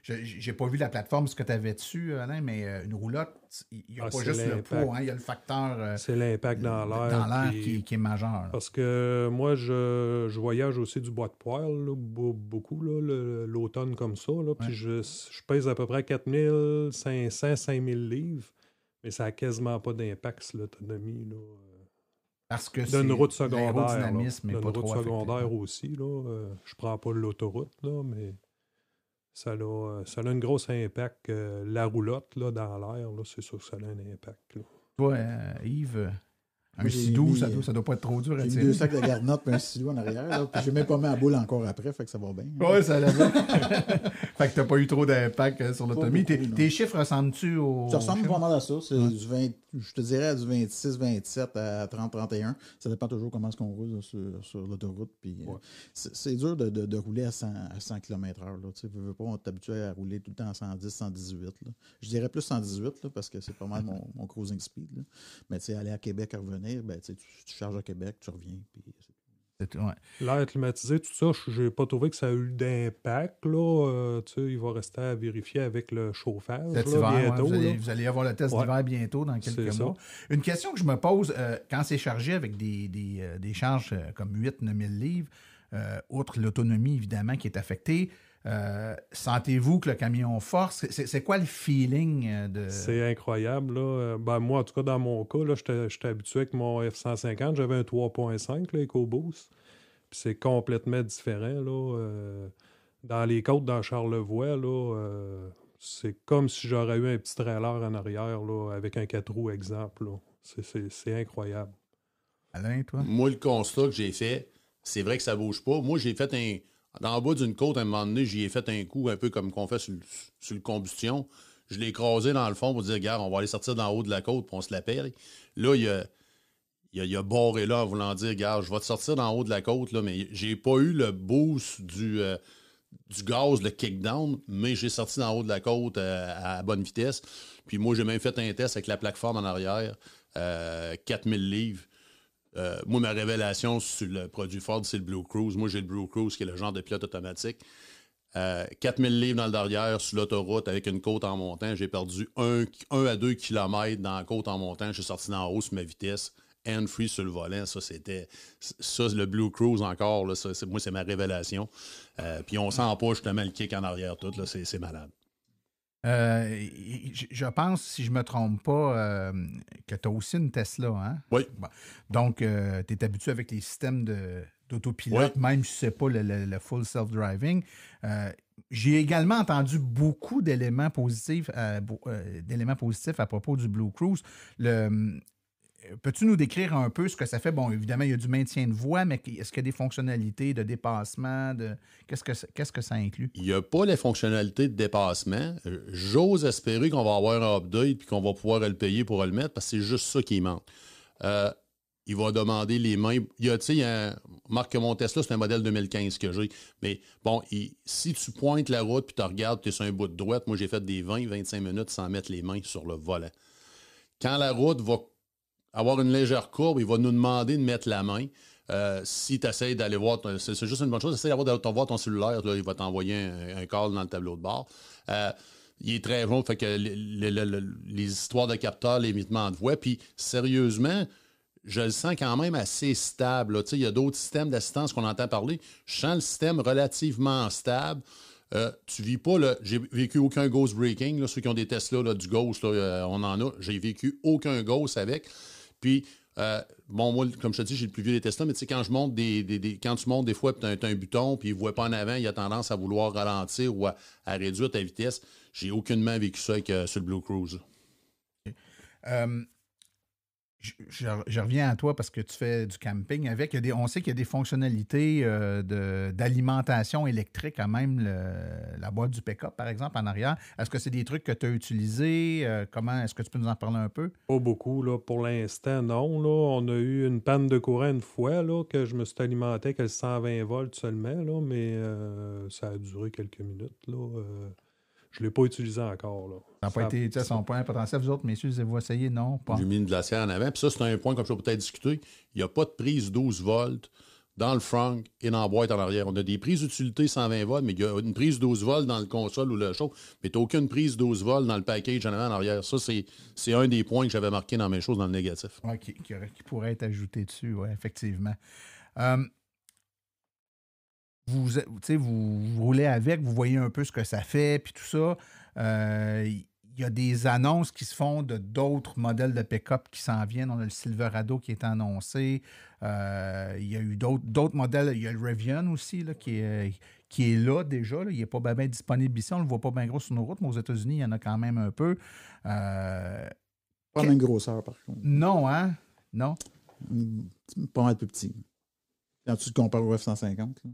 j'ai pas vu la plateforme, ce que tu avais dessus, Alain, mais une roulotte, il n'y a pas juste le poids, hein, il y a le facteur... c'est l'impact dans l'air. Qui est majeur. Là. Parce que moi, je voyage aussi du bois de poêle, là, beaucoup, là, l'automne comme ça. Là, puis je pèse à peu près 4500, 5000 livres. Mais ça n'a quasiment pas d'impact sur l'autonomie. Là. Parce que d'une route secondaire. L'aérodynamisme n'est pas trop affecté. D'une route secondaire aussi. Là, je ne prends pas l'autoroute, là, mais ça a un gros impact. La roulotte là, dans l'air, là, c'est sûr que ça a un impact. Là. Toi, Yves, un sidou, ça doit pas être trop dur à tirer. J'ai mis 2 sacs de garnottes et un sidou en arrière. Là, puis j'ai même pas mis la boule encore après, fait que ça va bien. Oui, ça l'a bien. Fait que t'as pas eu trop d'impact sur l'autonomie. Tes chiffres ressemblent-tu au... Ça ressemble pas mal à ça. C'est du 20, je te dirais du 26, 27 à 30, 31. Ça dépend toujours comment est-ce qu'on roule là, sur l'autoroute. Puis, c'est dur de rouler à 100 km/h. Tu ne veux pas, on t'habituer à rouler tout le temps à 110, 118. Là. Je dirais plus 118 là, parce que c'est pas mal mon cruising speed. Là. Mais aller à Québec et revenir, tu charges à Québec, tu reviens. Puis L'air climatisé, tout ça, j'ai pas trouvé que ça a eu d'impact. Là. Il va rester à vérifier avec le chauffage. Cet hiver, bientôt. Vous allez avoir le test d'hiver bientôt, dans quelques mois. Une question que je me pose, quand c'est chargé avec des charges comme 8-9 000 livres, outre l'autonomie, évidemment, qui est affectée, sentez-vous que le camion force? C'est quoi le feeling de... C'est incroyable. Là. Moi, en tout cas, dans mon cas, j'étais habitué avec mon F-150. J'avais un 3.5, EcoBoost. Puis c'est complètement différent. Là. Dans les côtes, dans Charlevoix, là, c'est comme si j'aurais eu un petit trailer en arrière là, avec un 4 roues, exemple. Là. C'est incroyable. Alain, toi? Moi, le constat que j'ai fait, c'est vrai que ça bouge pas. Moi, j'ai fait dans le bas d'une côte, à un moment donné, j'y ai fait un coup un peu comme qu'on fait sur le combustion. Je l'ai écrasé dans le fond pour dire, regarde, on va aller sortir d'en haut de la côte, puis on se la perd. Là, il a barré là en voulant dire, regarde, je vais te sortir d'en haut de la côte, là, mais j'ai pas eu le boost du gaz, le kickdown, mais j'ai sorti d'en haut de la côte à bonne vitesse. Puis moi, j'ai même fait un test avec la plateforme en arrière, 4000 livres. Moi, ma révélation sur le produit Ford, c'est le Blue Cruise. Moi, j'ai le Blue Cruise, qui est le genre de pilote automatique. 4000 livres dans le derrière, sur l'autoroute, avec une côte en montant. J'ai perdu 1 à 2 km dans la côte en montant. J'ai sorti d'en haut sur ma vitesse. Hand-free sur le volant. Ça, le Blue Cruise encore. Là, moi, c'est ma révélation. Puis on sent pas justement le kick en arrière tout. Là, c'est malade. Je pense, si je ne me trompe pas, que tu as aussi une Tesla, hein? Oui. Bon. Donc, tu es habitué avec les systèmes d'autopilote, même si ce n'est pas le full self-driving. J'ai également entendu beaucoup d'éléments positifs à propos du Blue Cruise. Peux-tu nous décrire un peu ce que ça fait? Bon, évidemment, il y a du maintien de voie, mais est-ce qu'il y a des fonctionnalités de dépassement? Qu'est-ce que ça inclut? Il n'y a pas les fonctionnalités de dépassement. J'ose espérer qu'on va avoir un update et qu'on va pouvoir le payer pour le mettre parce que c'est juste ça qui manque. il va demander les mains. Marc, mon Tesla, c'est un modèle 2015 que j'ai. Mais bon, si tu pointes la route puis tu regardes, tu es sur un bout de droite, moi, j'ai fait des 20-25 minutes sans mettre les mains sur le volant. Quand la route va avoir une légère courbe, il va nous demander de mettre la main. Si tu essaies d'aller voir, c'est juste une bonne chose, essaye d'aller voir ton cellulaire, là, il va t'envoyer un call dans le tableau de bord. Il est très bon, fait que les histoires de capteurs, l'émiettement de voix, puis sérieusement, je le sens quand même assez stable. Il y a d'autres systèmes d'assistance qu'on entend parler. Je sens le système relativement stable. Tu vis pas, j'ai vécu aucun ghost braking. Là, ceux qui ont des Tesla, là, du ghost, là, on en a. J'ai vécu aucun ghost avec. Puis, moi, comme je te dis, j'ai le plus vieux des Tesla, mais tu sais, quand je monte quand tu montes des fois, tu as un bouton, puis il ne voit pas en avant, il a tendance à vouloir ralentir ou à réduire ta vitesse. J'ai aucunement vécu ça sur le Blue Cruise. Je reviens à toi parce que tu fais du camping avec. On sait qu'il y a des fonctionnalités d'alimentation électrique à même la boîte du pick-up, par exemple, en arrière. Est-ce que c'est des trucs que tu as utilisés? Est-ce que tu peux nous en parler un peu? Pas beaucoup, là. Pour l'instant, non. Là. On a eu une panne de courant une fois, là, que je me suis alimenté avec 120 volts seulement, là, mais ça a duré quelques minutes, là. Je ne l'ai pas utilisé encore. Là. Ça n'a pas été son point potentiel. Vous autres, messieurs, vous avez essayé? Non, pas. J'ai mis une glacière en avant. Puis ça, c'est un point comme je peux peut-être discuter. Il n'y a pas de prise 12 volts dans le front et dans la boîte en arrière. On a des prises d'utilité 120 volts, mais il y a une prise 12 volts dans le console ou le chauffe. Mais tu n'as aucune prise 12 volts dans le package en avant en arrière. Ça, c'est un des points que j'avais marqué dans mes choses dans le négatif. Oui, qui pourrait être ajouté dessus, oui, effectivement. Vous roulez avec, vous voyez un peu ce que ça fait, puis tout ça. Il y a des annonces qui se font de d'autres modèles de pick-up qui s'en viennent. On a le Silverado qui est annoncé. Il y a eu d'autres modèles. Il y a le Rivian aussi là, qui est là déjà. Là. Il n'est pas bien disponible ici. On ne le voit pas bien gros sur nos routes, mais aux États-Unis, il y en a quand même un peu. Pas la même grosseur, par contre. Non, hein? Non? Pas mal plus petit. Quand tu te compares au F-150, là.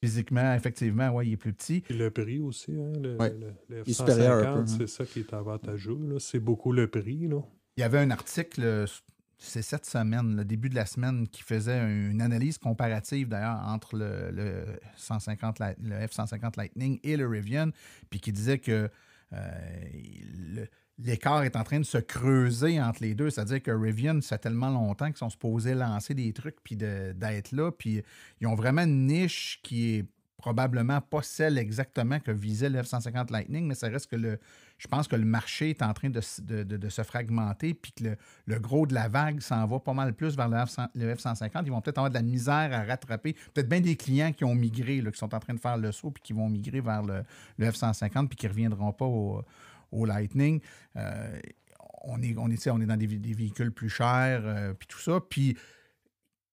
Physiquement, effectivement, oui, il est plus petit. Et le prix aussi, hein, le F-150, c'est ça qui est avantageux. Là. C'est beaucoup le prix. Là. Il y avait un article, c'est cette semaine, le début de la semaine, qui faisait une analyse comparative d'ailleurs entre le F-150 Lightning et le Rivian, puis qui disait que l'écart est en train de se creuser entre les deux. C'est-à-dire que Rivian, ça fait tellement longtemps qu'ils sont supposés lancer des trucs puis d'être là. Puis ils ont vraiment une niche qui est probablement pas celle exactement que visait le F-150 Lightning, mais ça reste que je pense que le marché est en train de se fragmenter puis que le gros de la vague s'en va pas mal plus vers le F-150. Ils vont peut-être avoir de la misère à rattraper. Peut-être bien des clients qui ont migré, là, qui sont en train de faire le saut puis qui vont migrer vers le F-150 puis qui ne reviendront pas au Lightning. On est dans des véhicules plus chers, puis tout ça, puis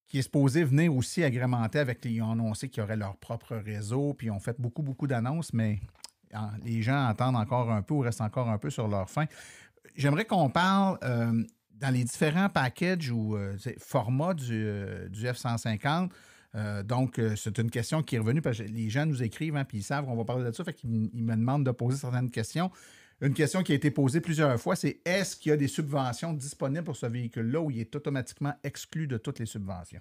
qui est supposé venir aussi agrémenter avec ils ont annoncé qu'ils auraient leur propre réseau, puis ils ont fait beaucoup, beaucoup d'annonces, mais les gens attendent encore un peu ou restent encore un peu sur leur faim. J'aimerais qu'on parle dans les différents packages ou formats du F-150. Donc, c'est une question qui est revenue parce que les gens nous écrivent, hein, puis ils savent qu'on va parler de ça, fait qu'ils me demandent de poser certaines questions. Une question qui a été posée plusieurs fois, c'est est-ce qu'il y a des subventions disponibles pour ce véhicule-là ou il est automatiquement exclu de toutes les subventions?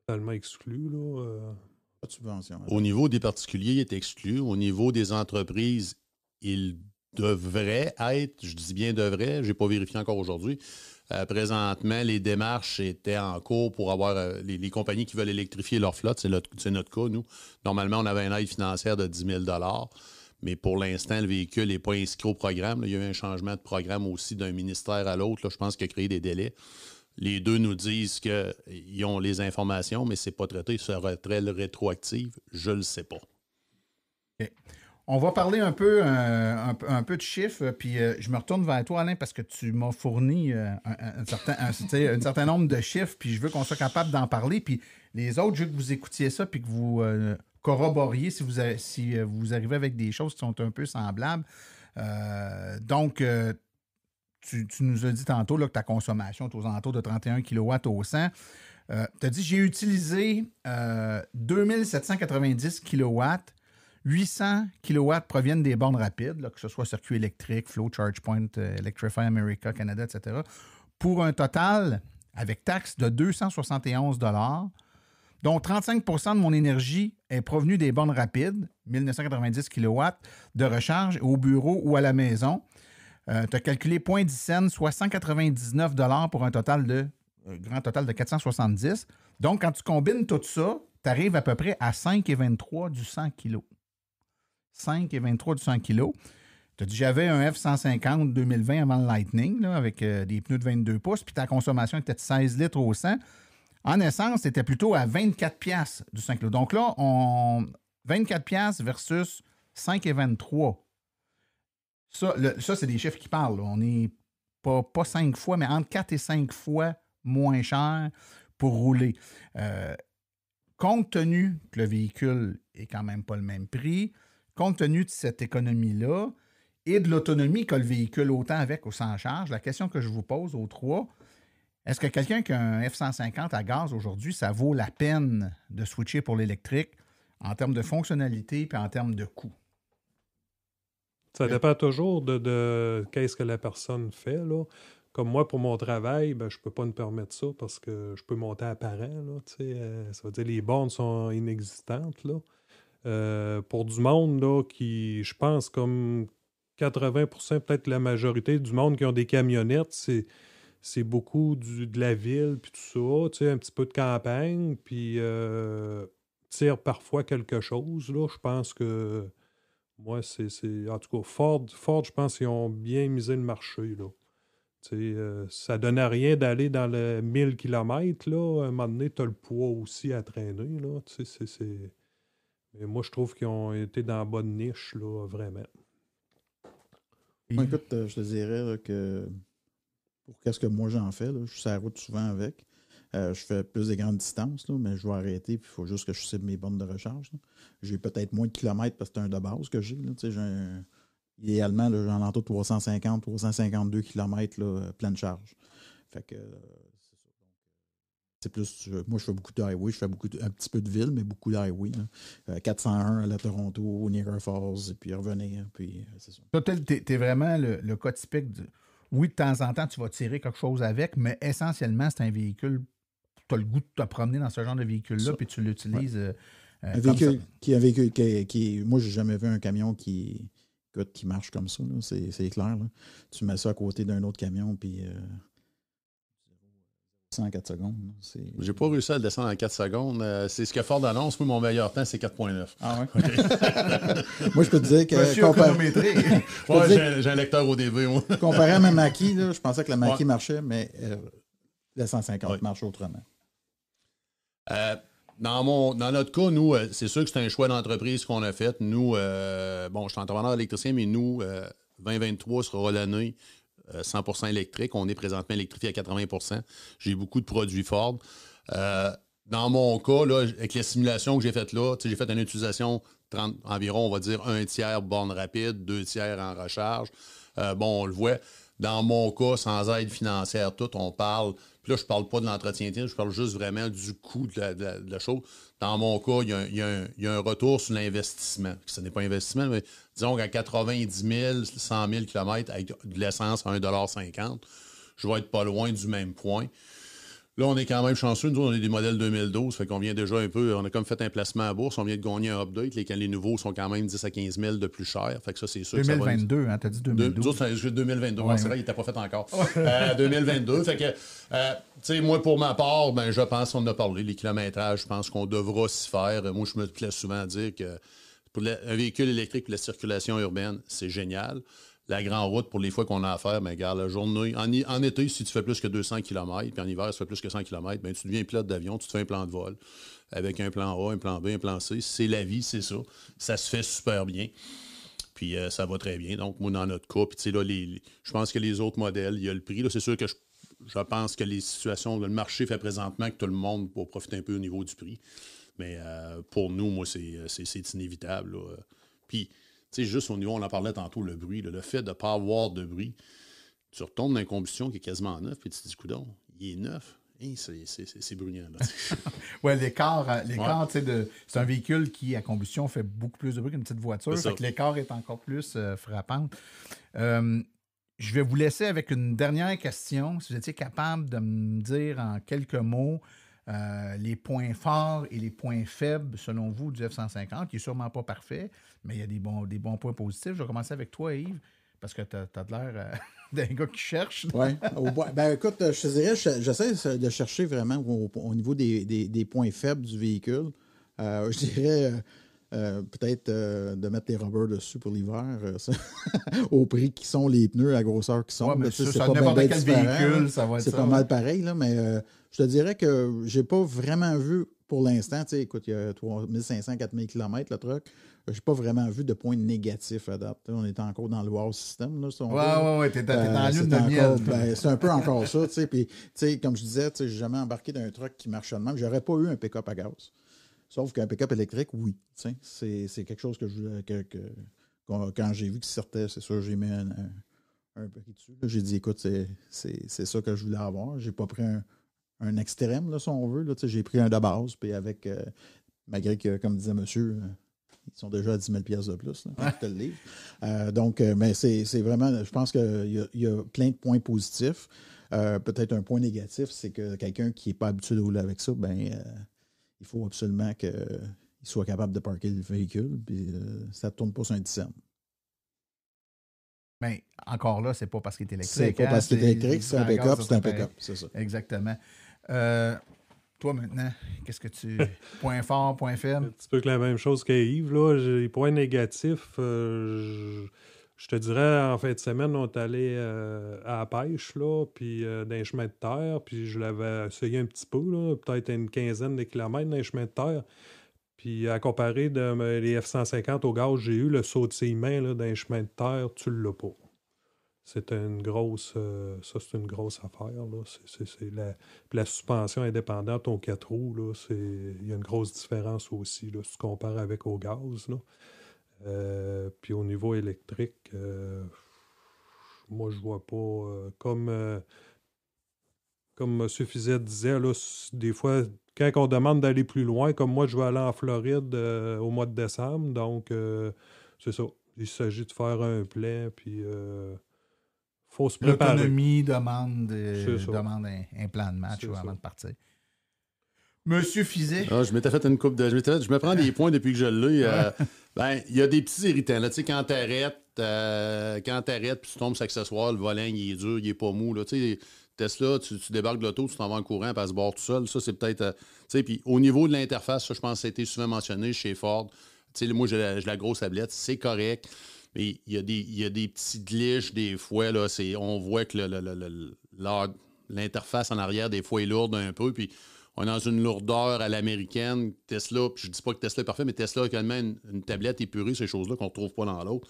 Totalement exclu, là. Pas de subvention. Au niveau des particuliers, il est exclu. Au niveau des entreprises, il devrait être, je dis bien devrait, je n'ai pas vérifié encore aujourd'hui. Présentement, les démarches étaient en cours pour avoir les compagnies qui veulent électrifier leur flotte. C'est notre cas, nous. Normalement, on avait une aide financière de 10 000 $. Mais pour l'instant, le véhicule n'est pas inscrit au programme. Là, il y a eu un changement de programme aussi d'un ministère à l'autre. Là, je pense qu'il a créé des délais. Les deux nous disent qu'ils ont les informations, mais ce n'est pas traité. Serait-elle rétroactive? Je ne le sais pas. Okay. On va parler un peu de chiffres, puis je me retourne vers toi, Alain, parce que tu m'as fourni un certain nombre de chiffres, puis je veux qu'on soit capable d'en parler. Puis les autres, je veux que vous écoutiez ça, puis que vous corroboriez si vous arrivez avec des choses qui sont un peu semblables. Donc, tu nous as dit tantôt là, que ta consommation est aux alentours de 31 kW au 100. Tu as dit, j'ai utilisé 2790 kW. 800 kW proviennent des bornes rapides, là, que ce soit circuit électrique, Flow, ChargePoint, Electrify America, Canada, etc., pour un total avec taxe de 271 $, dont 35 % de mon énergie est provenue des bornes rapides, 1990 kW, de recharge au bureau ou à la maison. Tu as calculé 0,10 cents, soit 199 $ pour un grand total de 470. Donc, quand tu combines tout ça, tu arrives à peu près à 5,23 du 100 kg. 5,23 du 100 kg. Tu as dit, j'avais un F-150 2020 avant le Lightning, là, avec des pneus de 22 pouces, puis ta consommation était de 16 litres au 100. En essence, c'était plutôt à 24 $ du 5 kg. Donc là, 24 $ versus 5,23 $. Ça, c'est des chiffres qui parlent. Là. On n'est pas 5 fois, mais entre 4 et 5 fois moins cher pour rouler. Compte tenu que le véhicule est quand même pas le même prix, compte tenu de cette économie-là et de l'autonomie qu'a le véhicule autant avec ou sans charge, la question que je vous pose aux trois, est-ce que quelqu'un qui a un F-150 à gaz aujourd'hui, ça vaut la peine de switcher pour l'électrique en termes de fonctionnalité et en termes de coût? Ça dépend toujours de qu'est-ce que la personne fait, là. Comme moi, pour mon travail, je ne peux pas me permettre ça parce que je peux monter à parent. Là, ça veut dire que les bornes sont inexistantes. Là. Pour du monde là, qui, je pense, comme 80%, peut-être la majorité du monde qui ont des camionnettes, c'est beaucoup de la ville, puis tout ça, un petit peu de campagne, puis tire parfois quelque chose. Là. Je pense que, moi, en tout cas, Ford, je pense qu'ils ont bien misé le marché, là. Ça ne donnait rien d'aller dans le 1000 km. Là. À un moment donné, tu as le poids aussi à traîner. Là. Mais moi, je trouve qu'ils ont été dans la bonne niche, là, vraiment. Écoute, je te dirais là, que pour qu'est-ce que moi j'en fais, là, je suis sur la route souvent avec. Je fais plus des grandes distances, là, mais je vais arrêter, puis il faut juste que je cible mes bornes de recharge. Là. J'ai peut-être moins de kilomètres parce que c'est un de base que j'ai. Idéalement, là, j'en entoure 350, 352 km là, pleine charge. Fait que c'est plus. Moi, je fais beaucoup de highway, je fais un petit peu de ville, mais beaucoup de highway. 401 à Toronto, Niagara Falls, et puis revenir, puis c'est ça. Toi, t'es vraiment le cas typique de. Oui, de temps en temps, tu vas tirer quelque chose avec, mais essentiellement, c'est un véhicule. Tu as le goût de te promener dans ce genre de véhicule-là, puis tu l'utilises. Ouais. Un véhicule qui. Moi, j'ai jamais vu un camion qui marche comme ça, là. C'est clair. Là. Tu mets ça à côté d'un autre camion, puis 104 secondes. J'ai pas réussi à le descendre en 4 secondes. C'est ce que Ford annonce. Moi, mon meilleur temps, c'est 4.9. Ah ouais? Okay. Moi, je peux te dire que... J'ai un lecteur ODV, moi. Comparé à ma Mach-E, je pensais que la Mach-E marchait, mais la 150 marche autrement. Dans notre cas, nous, c'est sûr que c'est un choix d'entreprise qu'on a fait. Nous, je suis entrepreneur électricien, mais nous, 2023 sera l'année 100% électrique. On est présentement électrifié à 80%. J'ai beaucoup de produits Ford. Dans mon cas, là, avec les simulations que j'ai faites là, j'ai fait une utilisation environ, on va dire, 1 tiers borne rapide, 2 tiers en recharge. On le voit. Dans mon cas, sans aide financière, on parle... Puis là, je ne parle pas de l'entretien, je parle juste vraiment du coût de la chose. Dans mon cas, il y a un retour sur l'investissement. Ce n'est pas un investissement, mais disons qu'à 90 000, 100 000 km avec de l'essence à 1,50 $, je vais être pas loin du même point. Là, on est quand même chanceux. Nous, on est des modèles 2012, fait qu'on vient déjà un peu... On a comme fait un placement à bourse, on vient de gagner un update. Les nouveaux sont quand même 10 à 15 000 de plus cher. Fait que ça, c'est sûr 2022, hein, t'as dit 2012. C'est 2022. Ouais, c'est vrai, il n'était pas fait encore. 2022. Fait que, tu sais, moi, pour ma part, je pense qu'on en a parlé. Les kilométrages, je pense qu'on devra s'y faire. Moi, je me plais souvent à dire que pour un véhicule électrique pour la circulation urbaine, c'est génial. La grande route, pour les fois qu'on a à faire, regarde, la journée. En été, si tu fais plus que 200 km, puis en hiver, si tu fais plus que 100 km, tu deviens pilote d'avion, tu te fais un plan de vol avec un plan A, un plan B, un plan C. C'est la vie, c'est ça. Ça se fait super bien. Puis ça va très bien. Donc, moi, dans notre cas, puis tu sais, là, je pense que les autres modèles, il y a le prix. Là, c'est sûr que je pense que les situations, le marché fait présentement que tout le monde va profiter un peu au niveau du prix. Mais pour nous, moi, c'est inévitable. Là. Puis, tu sais, juste au niveau, on en parlait tantôt, le bruit, là, le fait de ne pas avoir de bruit, tu retombes dans une combustion qui est quasiment neuf, puis tu te dis, coudonc, il est neuf. Hey, c'est bruyant. Oui, l'écart, tu sais, c'est un véhicule qui, à combustion, fait beaucoup plus de bruit qu'une petite voiture. Fait que l'écart est encore plus frappant. je vais vous laisser avec une dernière question. Si vous étiez capable de me dire en quelques mots les points forts et les points faibles, selon vous, du F-150, qui n'est sûrement pas parfait, mais il y a des bons points positifs. Je vais commencer avec toi, Yves, parce que tu as l'air d'un gars qui cherche. Oui. Ben, écoute, je te dirais, j'essaie de chercher vraiment au niveau des points faibles du véhicule. Je dirais peut-être de mettre les rubbers dessus pour l'hiver, au prix qui sont les pneus, à grosseur qui sont. Ouais, mais c'est ça, pas n'importe bien quel différent, véhicule, ça va être c'est ça. pas mal pareil, là, mais je te dirais que j'ai pas vraiment vu pour l'instant, tu sais, écoute, il y a 3500, 4000 km le truck. J'ai pas vraiment vu de points négatifs à date. On est encore dans le wow system. Là, ouais, t'es dans l'une de miel. C'est un peu encore ça. Puis, comme je disais, j'ai jamais embarqué dans un truck qui marche de même. J'aurais pas eu un pick-up à gaz. Sauf qu'un pick-up électrique, oui. C'est quelque chose que quand j'ai vu qu'il sortait, c'est sûr, j'ai mis un prix dessus. J'ai dit, écoute, c'est ça que je voulais avoir. J'ai pas pris un extrême, là, si on veut. Là, j'ai pris un de base. Puis avec, malgré que, comme disait monsieur, ils sont déjà à 10 000 $ de plus, là, quand je te le livre. Donc, mais c'est vraiment, je pense qu'il y a plein de points positifs. Peut-être un point négatif, c'est que quelqu'un qui n'est pas habitué de rouler avec ça, il faut absolument qu'il soit capable de parker le véhicule, puis ça ne tourne pas sur un 10 cents. Mais encore là, c'est pas parce qu'il est électrique. C'est pas parce qu'il est électrique, c'est un pick-up, c'est un pick-up, c'est ça. Exactement. Toi, maintenant, qu'est-ce que tu... Point fort, point faible? Un petit peu que la même chose qu'Yves, là. Les points négatifs, je te dirais, en fin de semaine, on est allé à la pêche, là, puis dans les chemins de terre, puis je l'avais essayé un petit peu, là, peut-être une quinzaine de kilomètres dans les chemins de terre. Puis à comparer les F-150 au gaz, j'ai eu le saut de ses mains là, dans les chemins de terre, tu ne l'as pas. C'est une grosse affaire. Là. La suspension indépendante aux 4 roues, là, il y a une grosse différence aussi, là, si tu compares avec au gaz. Là. Puis au niveau électrique, moi, je vois pas... comme M. Fizet disait, là, des fois, quand on demande d'aller plus loin, comme moi, je vais aller en Floride au mois de décembre, donc c'est ça. Il s'agit de faire un plein, puis... faut se préparer. L'autonomie demande un plan de match avant de partir. Monsieur Fizet. Je m'étais fait une coupe de... Je me prends des points depuis que je l'ai. Il y a des petits irritants. Là. Tu sais, quand t'arrêtes, puis tu tombes sur l'accessoire, le volant, il est dur, il est pas mou. Là. Tu sais, Tesla, tu débarques de l'auto, tu t'en vas en courant, puis elle se barre tout seul. Ça, c'est peut-être... puis au niveau de l'interface, ça, je pense que ça a été souvent mentionné chez Ford. Tu sais, moi, j'ai la grosse tablette, c'est correct. Mais il y a des petits glitches des fois. Là, on voit que l'interface en arrière, des fois, est lourde un peu. Puis on est dans une lourdeur à l'américaine. Tesla, puis je dis pas que Tesla est parfait, mais Tesla a quand même une tablette épurée, ces choses-là qu'on ne retrouve pas dans l'autre.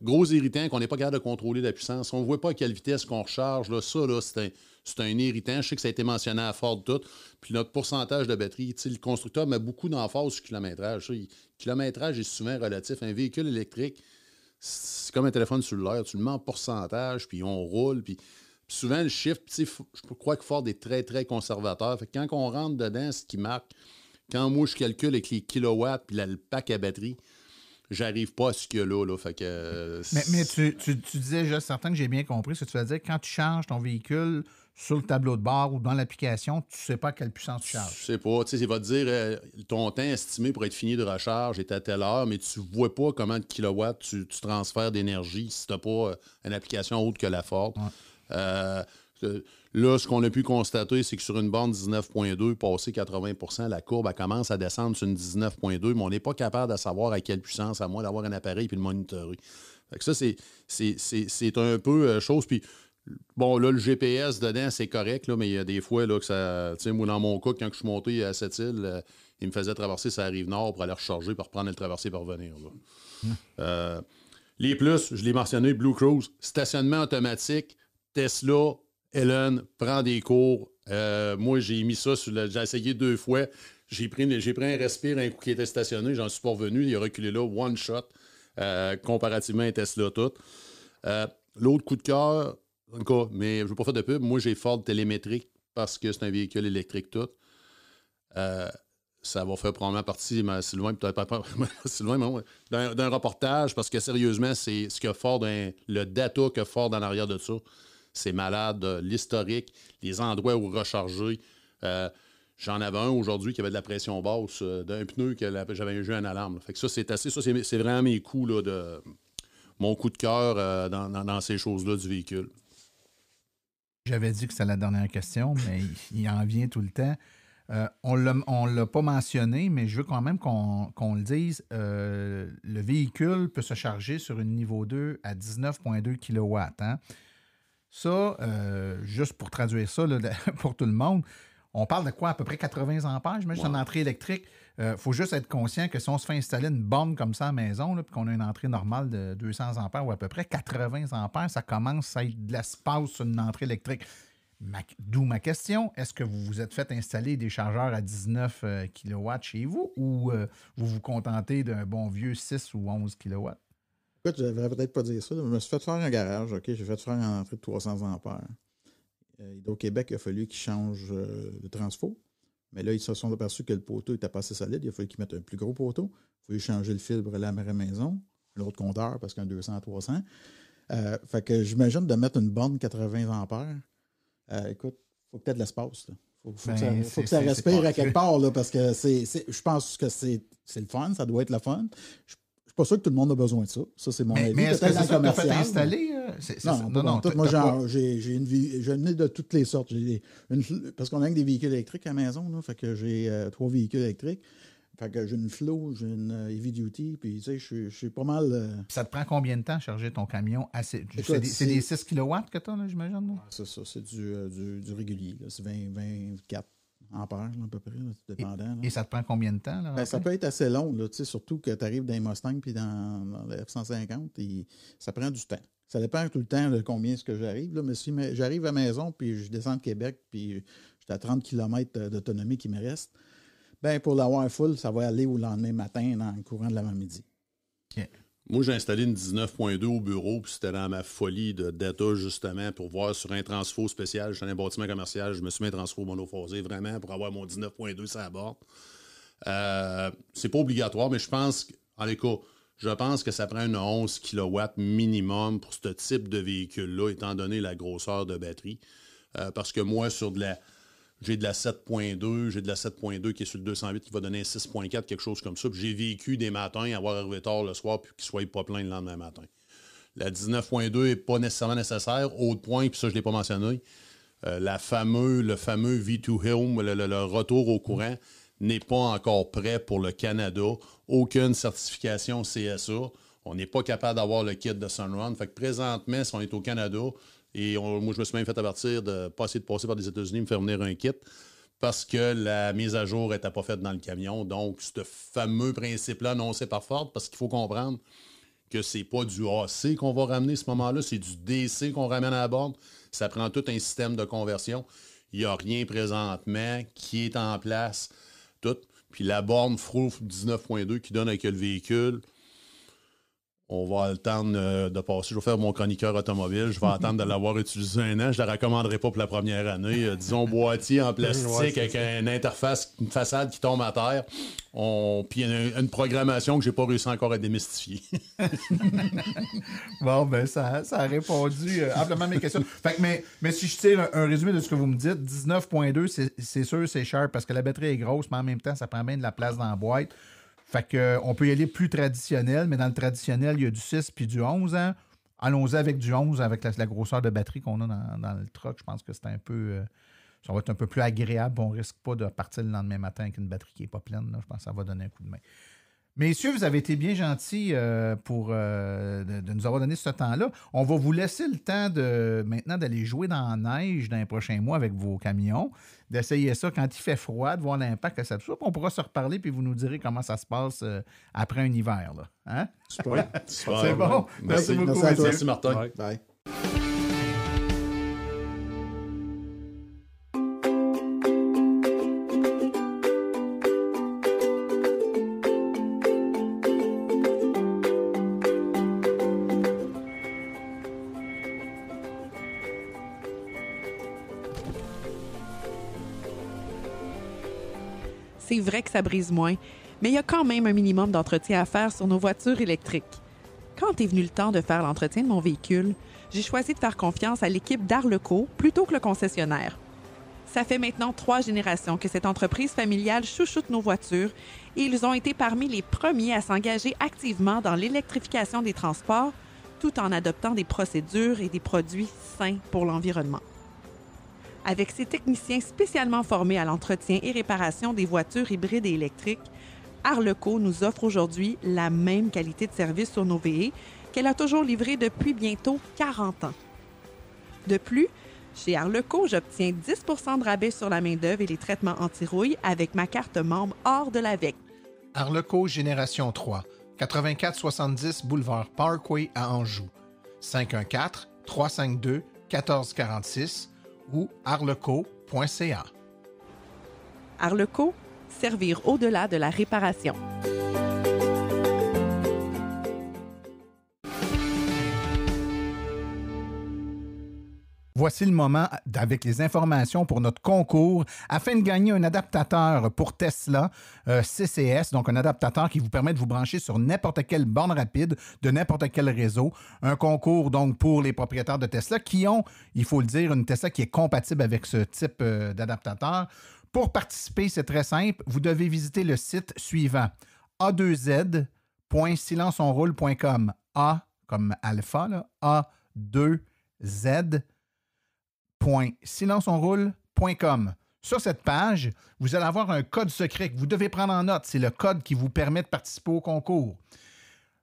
Gros irritant qu'on n'est pas capable de contrôler la puissance. On ne voit pas à quelle vitesse qu'on recharge. Là, ça, là, c'est un irritant. Je sais que ça a été mentionné à Ford tout. Puis notre pourcentage de batterie, le constructeur met beaucoup d'emphase sur le kilométrage. Le kilométrage est souvent relatif. Un véhicule électrique, c'est comme un téléphone cellulaire. Tu le mets en pourcentage, puis on roule. Puis souvent, le chiffre, je crois que Ford est très, très conservateur. Fait que quand on rentre dedans, ce qui marque, quand moi, je calcule avec les kilowatts puis le pack à batterie, j'arrive pas à ce qu'il y a là. Fait que, mais tu disais, je suis certain que j'ai bien compris ce que tu veux dire. Quand tu charges ton véhicule sur le tableau de bord ou dans l'application, tu ne sais pas à quelle puissance tu charges. Je sais pas. Tu sais, il va te dire ton temps estimé pour être fini de recharge est à telle heure, mais tu ne vois pas comment de kilowatts tu transfères d'énergie si tu n'as pas une application autre que la Ford. Ouais. Là, ce qu'on a pu constater, c'est que sur une borne 19.2, passé 80%, la courbe elle commence à descendre sur une 19.2, mais on n'est pas capable de savoir à quelle puissance, à moins d'avoir un appareil et de le monitorer. Fait que ça, c'est un peu chose. Puis, bon, là, le GPS dedans, c'est correct, là, mais il y a des fois là, que ça. Tu sais, moi, dans mon cas, quand je suis monté à cette île, il me faisait traverser sa rive nord pour aller recharger, pour reprendre le traversé pour revenir. Les plus, je l'ai mentionné, Blue Cruise, stationnement automatique, Tesla. Elon prend des cours. Moi, j'ai mis ça j'ai essayé 2 fois. J'ai pris un respire, un coup qui était stationné. J'en suis pas revenu. Il a reculé là, one shot, comparativement à Tesla tout. L'autre coup de cœur, en cas, mais je ne veux pas faire de pub. Moi, j'ai Ford télémétrique parce que c'est un véhicule électrique tout. ça va faire probablement partie, Sylvain, peut-être pas Sylvain, mais d'un reportage, parce que sérieusement, c'est ce que Ford, le data que Ford en arrière de ça, c'est malade. L'historique, les endroits où recharger. J'en avais un aujourd'hui qui avait de la pression basse d'un pneu que j'avais eu une alarme. Là. Fait que ça, c'est vraiment mes coups, là, mon coup de cœur dans ces choses-là du véhicule. J'avais dit que c'était la dernière question, mais il en vient tout le temps. On ne l'a pas mentionné, mais je veux quand même qu'on le dise. Le véhicule peut se charger sur une niveau 2 à 19,2 kW. Hein? Ça, juste pour traduire ça là, pour tout le monde, on parle de quoi? À peu près 80 ampères, je mets une entrée électrique. Il faut juste être conscient que si on se fait installer une borne comme ça à la maison, puis qu'on a une entrée normale de 200 ampères ou à peu près 80 ampères, ça commence à être de l'espace sur une entrée électrique. D'où ma question, est-ce que vous vous êtes fait installer des chargeurs à 19 kW chez vous ou vous vous contentez d'un bon vieux 6 ou 11 kW? Écoute, je ne devrais peut-être pas dire ça. Je me suis fait faire un garage, OK? J'ai fait faire une entrée de 300 ampères. Hydro-Québec, il a fallu qu'ils changent le transfo. Mais là, ils se sont aperçus que le poteau était pas assez solide. Il a fallu qu'ils mettent un plus gros poteau. Il a fallu changer le fil pour aller à la maison. L'autre compteur, parce qu'un 200-300. Fait que j'imagine de mettre une borne 80 ampères. Écoute, il faut peut-être de l'espace. Il faut que ça respire à quelque part, là, parce que je pense que c'est le fun. Ça doit être le fun. Je suis pas sûr que tout le monde a besoin de ça. Ça, c'est mon avis. Mais est-ce que c'est ça que tu as fait installer? Non, moi, j'ai une vie. J'en ai de toutes les sortes. Parce qu'on a des véhicules électriques à la maison. Là, fait que j'ai 3 véhicules électriques. Fait que j'ai une Flow, j'ai une Heavy Duty, puis tu sais, je suis pas mal... Ça te prend combien de temps à charger ton camion? C'est des 6 kW que tu as, là, j'imagine? C'est ça, c'est du régulier. C'est 24 ampères, là, à peu près, là, dépendant. Là. Et ça te prend combien de temps? Là, ça peut être assez long, là, surtout que tu arrives dans les Mustang puis dans les F-150, et ça prend du temps. Ça dépend tout le temps de combien est-ce que j'arrive. Là, mais si j'arrive à la maison, puis je descends de Québec, puis j'étais à 30 km d'autonomie qui me reste, ben pour l'avoir full, ça va aller au lendemain matin dans le courant de l'avant-midi. Okay. Moi, j'ai installé une 19.2 au bureau, puis c'était dans ma folie de data, justement, pour voir sur un transfo spécial. J'étais dans un bâtiment commercial, je me suis mis un transfo monophasé, vraiment, pour avoir mon 19.2 sur la borne. C'est pas obligatoire, mais je pense que ça prend une 11 kW minimum pour ce type de véhicule-là, étant donné la grosseur de batterie. Parce que moi, j'ai de la 7.2, j'ai de la 7.2 qui est sur le 208 qui va donner un 6.4, quelque chose comme ça. Puis j'ai vécu des matins à avoir arrivé tard le soir puis qu'il ne soit pas plein le lendemain matin. La 19.2 n'est pas nécessairement nécessaire. Autre point, puis ça, je ne l'ai pas mentionné, le fameux V2 Home, le retour au courant, n'est pas encore prêt pour le Canada. Aucune certification CSA. On n'est pas capable d'avoir le kit de Sunrun. Fait que présentement, si on est au Canada... Et moi, je me suis même fait avertir de ne pas essayer de passer par les États-Unis, me faire venir un kit, parce que la mise à jour n'était pas faite dans le camion. Donc, ce fameux principe-là annoncé par Ford, parce qu'il faut comprendre que c'est pas du AC qu'on va ramener à ce moment-là, c'est du DC qu'on ramène à la borne. Ça prend tout un système de conversion. Il n'y a rien présentement qui est en place. Tout. Puis la borne Froof 19.2 qui donne avec le véhicule... On va attendre de passer. Je vais faire mon chroniqueur automobile. Je vais attendre de l'avoir utilisé 1 an. Je ne la recommanderai pas pour la première année. Disons boîtier en plastique avec une interface, une façade qui tombe à terre. Puis une programmation que je n'ai pas réussi encore à démystifier. Bon, ben ça a répondu amplement à mes questions. Fait que, mais si je tire un résumé de ce que vous me dites, 19.2, c'est sûr, c'est cher parce que la batterie est grosse, mais en même temps, ça prend bien de la place dans la boîte. Fait qu'on peut y aller plus traditionnel, mais dans le traditionnel, il y a du 6 puis du 11. Hein? Allons-y avec du 11, avec la grosseur de batterie qu'on a dans le truck. Je pense que c'est un peu... ça va être un peu plus agréable. On ne risque pas de partir le lendemain matin avec une batterie qui n'est pas pleine. Là. Je pense que ça va donner un coup de main. Messieurs, vous avez été bien gentils de nous avoir donné ce temps-là. On va vous laisser le temps maintenant d'aller jouer dans la neige dans les prochains mois avec vos camions, d'essayer ça quand il fait froid, de voir l'impact que ça fait. On pourra se reparler puis vous nous direz comment ça se passe après un hiver. Là. Hein? Super. C'est bon. Merci beaucoup. Merci Martin. Bye. Bye. C'est vrai que ça brise moins, mais il y a quand même un minimum d'entretien à faire sur nos voitures électriques. Quand est venu le temps de faire l'entretien de mon véhicule, j'ai choisi de faire confiance à l'équipe d'Arleco plutôt que le concessionnaire. Ça fait maintenant 3 générations que cette entreprise familiale chouchoute nos voitures et ils ont été parmi les premiers à s'engager activement dans l'électrification des transports tout en adoptant des procédures et des produits sains pour l'environnement. Avec ses techniciens spécialement formés à l'entretien et réparation des voitures hybrides et électriques, Arleco nous offre aujourd'hui la même qualité de service sur nos VE qu'elle a toujours livré depuis bientôt 40 ans. De plus, chez Arleco, j'obtiens 10 % de rabais sur la main-d'œuvre et les traitements anti-rouille avec ma carte membre hors de l'AVEC. Arleco Génération 3, 8470 Boulevard Parkway à Anjou. 514-352-1446 ou arleco.ca. Arleco, servir au-delà de la réparation. Voici le moment avec les informations pour notre concours afin de gagner un adaptateur pour Tesla CCS, donc un adaptateur qui vous permet de vous brancher sur n'importe quelle borne rapide de n'importe quel réseau. Un concours donc pour les propriétaires de Tesla qui ont, il faut le dire, une Tesla qui est compatible avec ce type d'adaptateur. Pour participer, c'est très simple. Vous devez visiter le site suivant a2z.silenceonroule.com. A comme alpha, là, A2Z.silenceonroule.com. Sur cette page, vous allez avoir un code secret que vous devez prendre en note. C'est le code qui vous permet de participer au concours.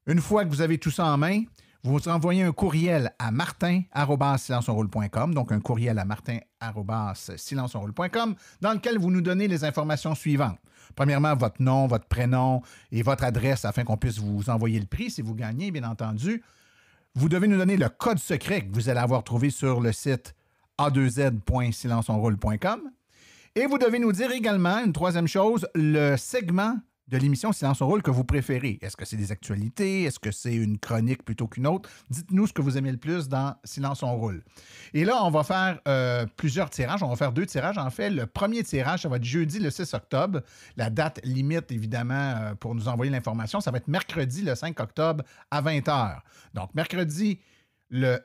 Une fois que vous avez tout ça en main, vous envoyez un courriel à martin@silenceonroule.com, donc un courriel à martin@silenceonroule.com, dans lequel vous nous donnez les informations suivantes. Premièrement, votre nom, votre prénom et votre adresse afin qu'on puisse vous envoyer le prix si vous gagnez, bien entendu. Vous devez nous donner le code secret que vous allez avoir trouvé sur le site a2z.silenceonroule.com. Et vous devez nous dire également, une troisième chose, le segment de l'émission Silence on roule que vous préférez. Est-ce que c'est des actualités? Est-ce que c'est une chronique plutôt qu'une autre? Dites-nous ce que vous aimez le plus dans Silence on roule. Et là, on va faire plusieurs tirages. On va faire 2 tirages. En fait, le premier tirage, ça va être jeudi le 6 octobre. La date limite, évidemment, pour nous envoyer l'information, ça va être mercredi le 5 octobre à 20h. Donc, mercredi le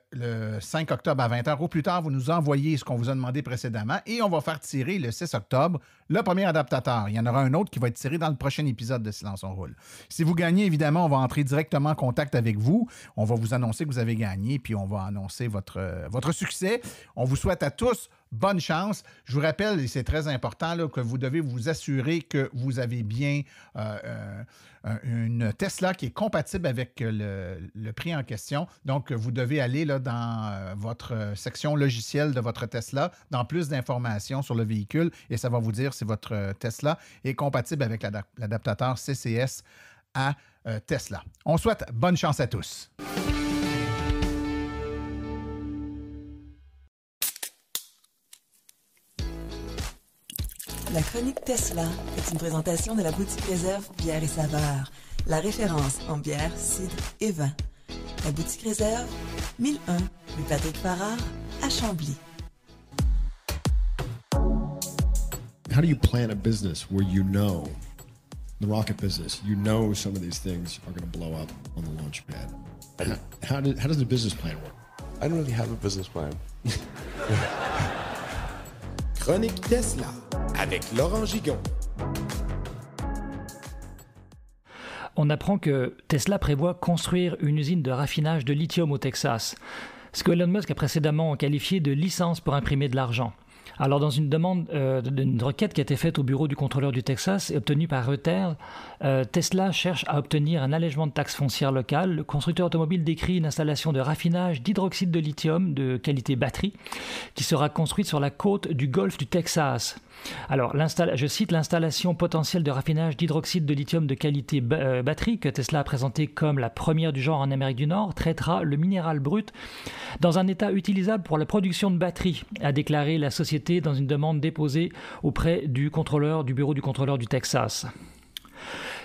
5 octobre à 20h. Au plus tard, vous nous envoyez ce qu'on vous a demandé précédemment et on va faire tirer le 6 octobre le premier adaptateur. Il y en aura un autre qui va être tiré dans le prochain épisode de Silence on roule. Si vous gagnez, évidemment, on va entrer directement en contact avec vous. On va vous annoncer que vous avez gagné puis on va annoncer votre succès. On vous souhaite à tous bonne chance. Je vous rappelle, et c'est très important, là, que vous devez vous assurer que vous avez bien une Tesla qui est compatible avec le prix en question. Donc, vous devez aller là, dans votre section logicielle de votre Tesla, dans plus d'informations sur le véhicule, et ça va vous dire si votre Tesla est compatible avec l'adaptateur CCS à Tesla. On souhaite bonne chance à tous. La chronique Tesla est une présentation de la boutique réserve bière et saveurs, la référence en bière, cidre et vin. La boutique réserve, 1001 rue Patrick Farrar à Chambly. How do you plan a business where you know, the rocket business, you know some of these things are going to blow up on the launch pad? How does the business plan work? I don't really have a business plan. Chronique Tesla avec Laurent Gigon. On apprend que Tesla prévoit construire une usine de raffinage de lithium au Texas, ce que Elon Musk a précédemment qualifié de licence pour imprimer de l'argent. Alors, dans une demande d'une requête qui a été faite au bureau du contrôleur du Texas et obtenue par Reuters, Tesla cherche à obtenir un allègement de taxes foncières locales. Le constructeur automobile décrit une installation de raffinage d'hydroxyde de lithium de qualité batterie qui sera construite sur la côte du golfe du Texas. Alors, je cite, l'installation potentielle de raffinage d'hydroxyde de lithium de qualité batterie que Tesla a présentée comme la première du genre en Amérique du Nord traitera le minéral brut dans un état utilisable pour la production de batteries, a déclaré la société dans une demande déposée auprès du bureau du contrôleur du Texas.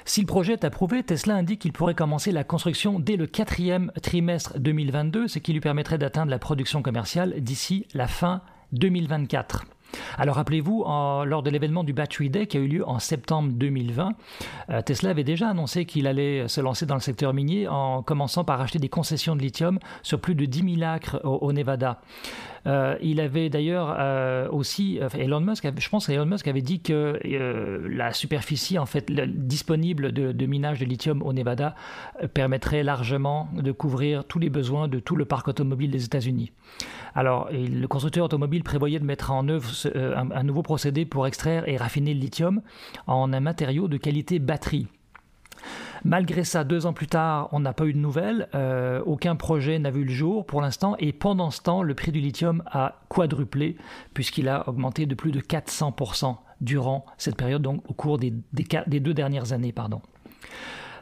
Si le projet est approuvé, Tesla indique qu'il pourrait commencer la construction dès le 4e trimestre 2022, ce qui lui permettrait d'atteindre la production commerciale d'ici la fin 2024. Alors rappelez-vous, lors de l'événement du Battery Day qui a eu lieu en septembre 2020, Tesla avait déjà annoncé qu'il allait se lancer dans le secteur minier en commençant par acheter des concessions de lithium sur plus de 10 000 acres au Nevada. Il avait d'ailleurs aussi, Elon Musk avait dit que la superficie en fait disponible de minage de lithium au Nevada permettrait largement de couvrir tous les besoins de tout le parc automobile des États-Unis. Alors, le constructeur automobile prévoyait de mettre en œuvre un nouveau procédé pour extraire et raffiner le lithium en un matériau de qualité batterie. Malgré ça, 2 ans plus tard, on n'a pas eu de nouvelles. Aucun projet n'a vu le jour pour l'instant. Et pendant ce temps, le prix du lithium a quadruplé puisqu'il a augmenté de plus de 400% durant cette période, donc au cours des 2 dernières années.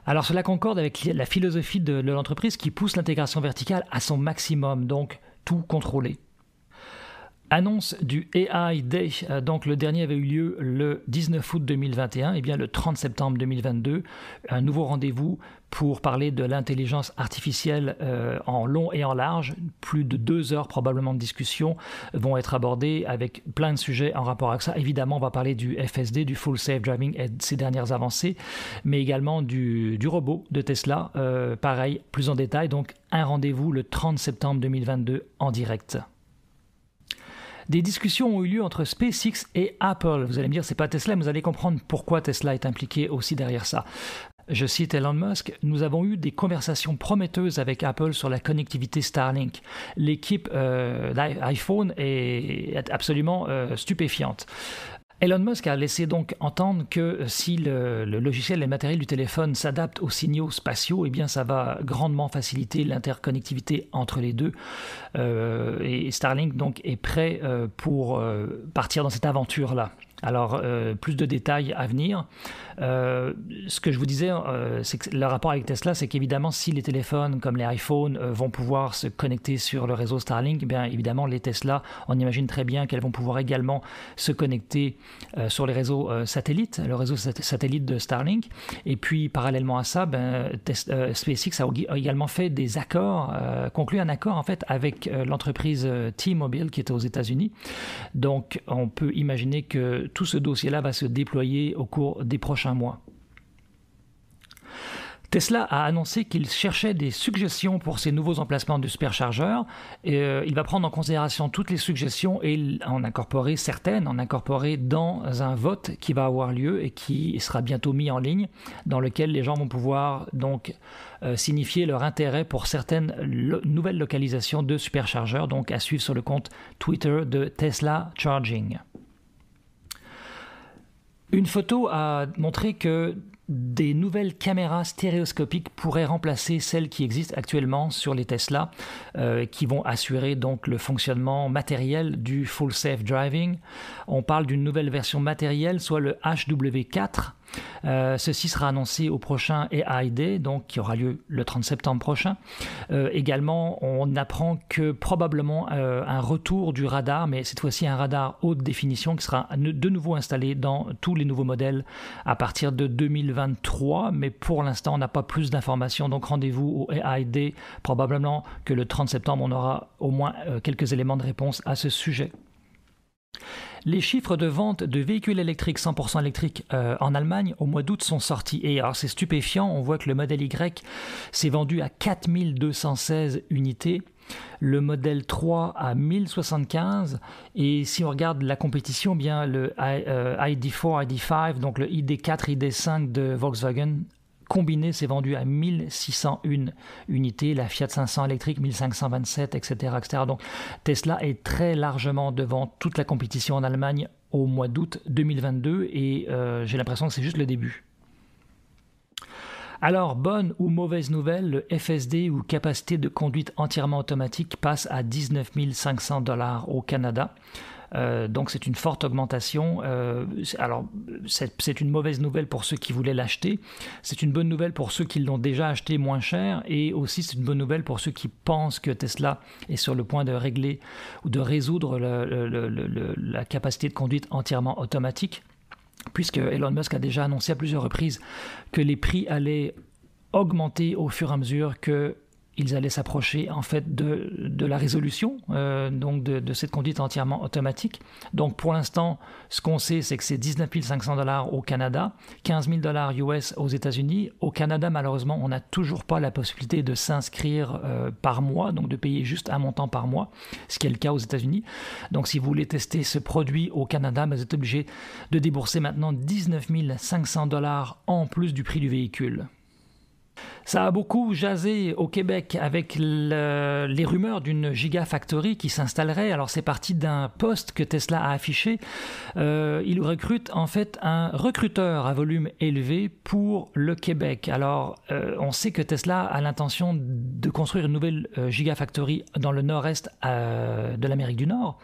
Alors cela concorde avec la philosophie de l'entreprise qui pousse l'intégration verticale à son maximum, donc tout contrôler. Annonce du AI Day, donc le dernier avait eu lieu le 19 août 2021, et bien le 30 septembre 2022, un nouveau rendez-vous pour parler de l'intelligence artificielle en long et en large. Plus de 2 heures probablement de discussion vont être abordées avec plein de sujets en rapport avec ça. Évidemment, on va parler du FSD, du Full Safe Driving et de ses dernières avancées, mais également du robot de Tesla, pareil, plus en détail. Donc un rendez-vous le 30 septembre 2022 en direct. Des discussions ont eu lieu entre SpaceX et Apple. Vous allez me dire, c'est pas Tesla, mais vous allez comprendre pourquoi Tesla est impliqué aussi derrière ça. Je cite Elon Musk, « Nous avons eu des conversations prometteuses avec Apple sur la connectivité Starlink. L'équipe d'iPhone est absolument stupéfiante. » Elon Musk a laissé donc entendre que si le logiciel et le matériel du téléphone s'adaptent aux signaux spatiaux, eh bien ça va grandement faciliter l'interconnectivité entre les deux. Et Starlink donc est prêt pour partir dans cette aventure-là. Alors, plus de détails à venir. Ce que je vous disais, c'est que le rapport avec Tesla, c'est qu'évidemment, si les téléphones comme les iPhones vont pouvoir se connecter sur le réseau Starlink, bien évidemment, les Tesla, on imagine très bien qu'elles vont pouvoir également se connecter sur les réseaux satellites, le réseau satellite de Starlink. Et puis, parallèlement à ça, SpaceX a également fait des accords, conclu un accord en fait avec l'entreprise T-Mobile qui était aux États-Unis. Donc, on peut imaginer que tout ce dossier-là va se déployer au cours des prochains mois. Tesla a annoncé qu'il cherchait des suggestions pour ses nouveaux emplacements de superchargeurs. Il va prendre en considération toutes les suggestions et en incorporer certaines, dans un vote qui va avoir lieu et qui sera bientôt mis en ligne, dans lequel les gens vont pouvoir donc signifier leur intérêt pour certaines nouvelles localisations de superchargeurs, donc à suivre sur le compte Twitter de Tesla Charging. Une photo a montré que des nouvelles caméras stéréoscopiques pourraient remplacer celles qui existent actuellement sur les Tesla, qui vont assurer donc le fonctionnement matériel du Full Safe Driving. On parle d'une nouvelle version matérielle, soit le HW4. Ceci sera annoncé au prochain AI Day, donc qui aura lieu le 30 septembre prochain. Également, on apprend que probablement un retour du radar, mais cette fois-ci un radar haute définition qui sera de nouveau installé dans tous les nouveaux modèles à partir de 2023, mais pour l'instant on n'a pas plus d'informations, donc rendez-vous au AI Day, probablement que le 30 septembre on aura au moins quelques éléments de réponse à ce sujet. Les chiffres de vente de véhicules électriques 100% électriques en Allemagne au mois d'août sont sortis. Et alors c'est stupéfiant, on voit que le modèle Y s'est vendu à 4216 unités, le modèle 3 à 1075, et si on regarde la compétition, bien le ID4, ID5, donc le ID4, ID5 de Volkswagen, combiné s'est vendu à 1601 unités, la Fiat 500 électrique 1527, etc., etc. Donc Tesla est très largement devant toute la compétition en Allemagne au mois d'août 2022 et j'ai l'impression que c'est juste le début. Alors, bonne ou mauvaise nouvelle, le FSD ou capacité de conduite entièrement automatique passe à 19 500 $ au Canada. Donc c'est une forte augmentation. Alors c'est une mauvaise nouvelle pour ceux qui voulaient l'acheter, c'est une bonne nouvelle pour ceux qui l'ont déjà acheté moins cher, et aussi c'est une bonne nouvelle pour ceux qui pensent que Tesla est sur le point de régler ou de résoudre la capacité de conduite entièrement automatique, puisque Elon Musk a déjà annoncé à plusieurs reprises que les prix allaient augmenter au fur et à mesure que ils allaient s'approcher en fait de la résolution donc de cette conduite entièrement automatique. Donc pour l'instant, ce qu'on sait, c'est que c'est 19 500 $ au Canada, 15 000 $ US aux États-Unis. Au Canada, malheureusement, on n'a toujours pas la possibilité de s'inscrire par mois, donc de payer juste un montant par mois, ce qui est le cas aux États-Unis. Donc si vous voulez tester ce produit au Canada, vous êtes obligé de débourser maintenant 19 500 $ en plus du prix du véhicule. Ça a beaucoup jasé au Québec avec les rumeurs d'une Gigafactory qui s'installerait. Alors c'est parti d'un post que Tesla a affiché. Il recrute en fait un recruteur à volume élevé pour le Québec. Alors on sait que Tesla a l'intention de construire une nouvelle Gigafactory dans le nord-est de l'Amérique du Nord.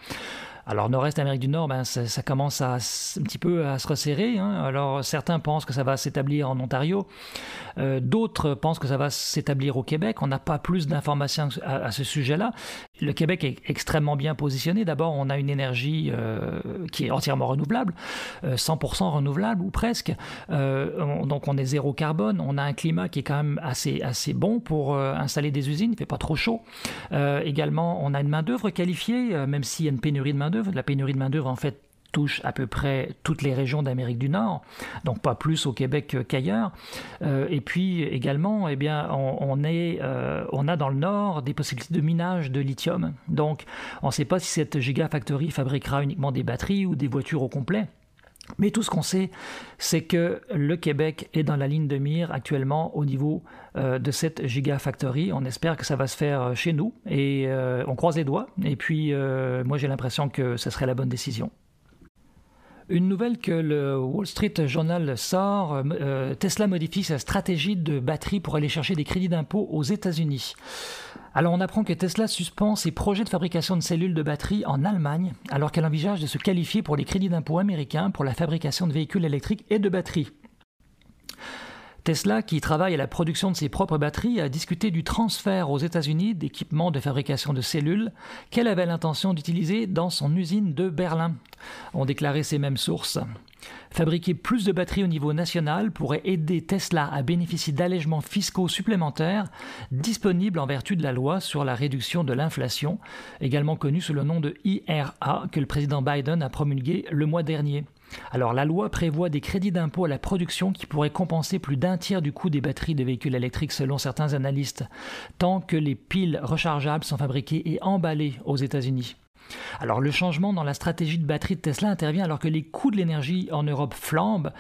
Alors, nord-est Amérique du Nord, ça commence un petit peu à se resserrer. Hein. Alors, certains pensent que ça va s'établir en Ontario. D'autres pensent que ça va s'établir au Québec. On n'a pas plus d'informations à ce sujet-là. Le Québec est extrêmement bien positionné. D'abord, on a une énergie qui est entièrement renouvelable, 100% renouvelable ou presque. Donc, on est zéro carbone. On a un climat qui est quand même assez bon pour installer des usines. Il ne fait pas trop chaud. Également, on a une main-d'œuvre qualifiée, même s'il y a une pénurie de main-d'œuvre. La pénurie de main-d'œuvre, en fait, touche à peu près toutes les régions d'Amérique du Nord, donc pas plus au Québec qu'ailleurs. Et puis également, eh bien, on a dans le Nord des possibilités de minage de lithium. Donc, on ne sait pas si cette Gigafactory fabriquera uniquement des batteries ou des voitures au complet. Mais tout ce qu'on sait, c'est que le Québec est dans la ligne de mire actuellement au niveau de cette Gigafactory. On espère que ça va se faire chez nous et on croise les doigts. Et puis, moi, j'ai l'impression que ce serait la bonne décision. Une nouvelle que le Wall Street Journal sort, Tesla modifie sa stratégie de batterie pour aller chercher des crédits d'impôt aux États-Unis. Alors on apprend que Tesla suspend ses projets de fabrication de cellules de batterie en Allemagne, alors qu'elle envisage de se qualifier pour les crédits d'impôt américains pour la fabrication de véhicules électriques et de batteries. Tesla, qui travaille à la production de ses propres batteries, a discuté du transfert aux États-Unis d'équipements de fabrication de cellules qu'elle avait l'intention d'utiliser dans son usine de Berlin, ont déclaré ces mêmes sources. Fabriquer plus de batteries au niveau national pourrait aider Tesla à bénéficier d'allègements fiscaux supplémentaires disponibles en vertu de la loi sur la réduction de l'inflation, également connue sous le nom de IRA, que le président Biden a promulgué le mois dernier. Alors la loi prévoit des crédits d'impôt à la production qui pourraient compenser plus d'un tiers du coût des batteries de véhicules électriques selon certains analystes, tant que les piles rechargeables sont fabriquées et emballées aux États-Unis. Alors le changement dans la stratégie de batterie de Tesla intervient alors que les coûts de l'énergie en Europe flambent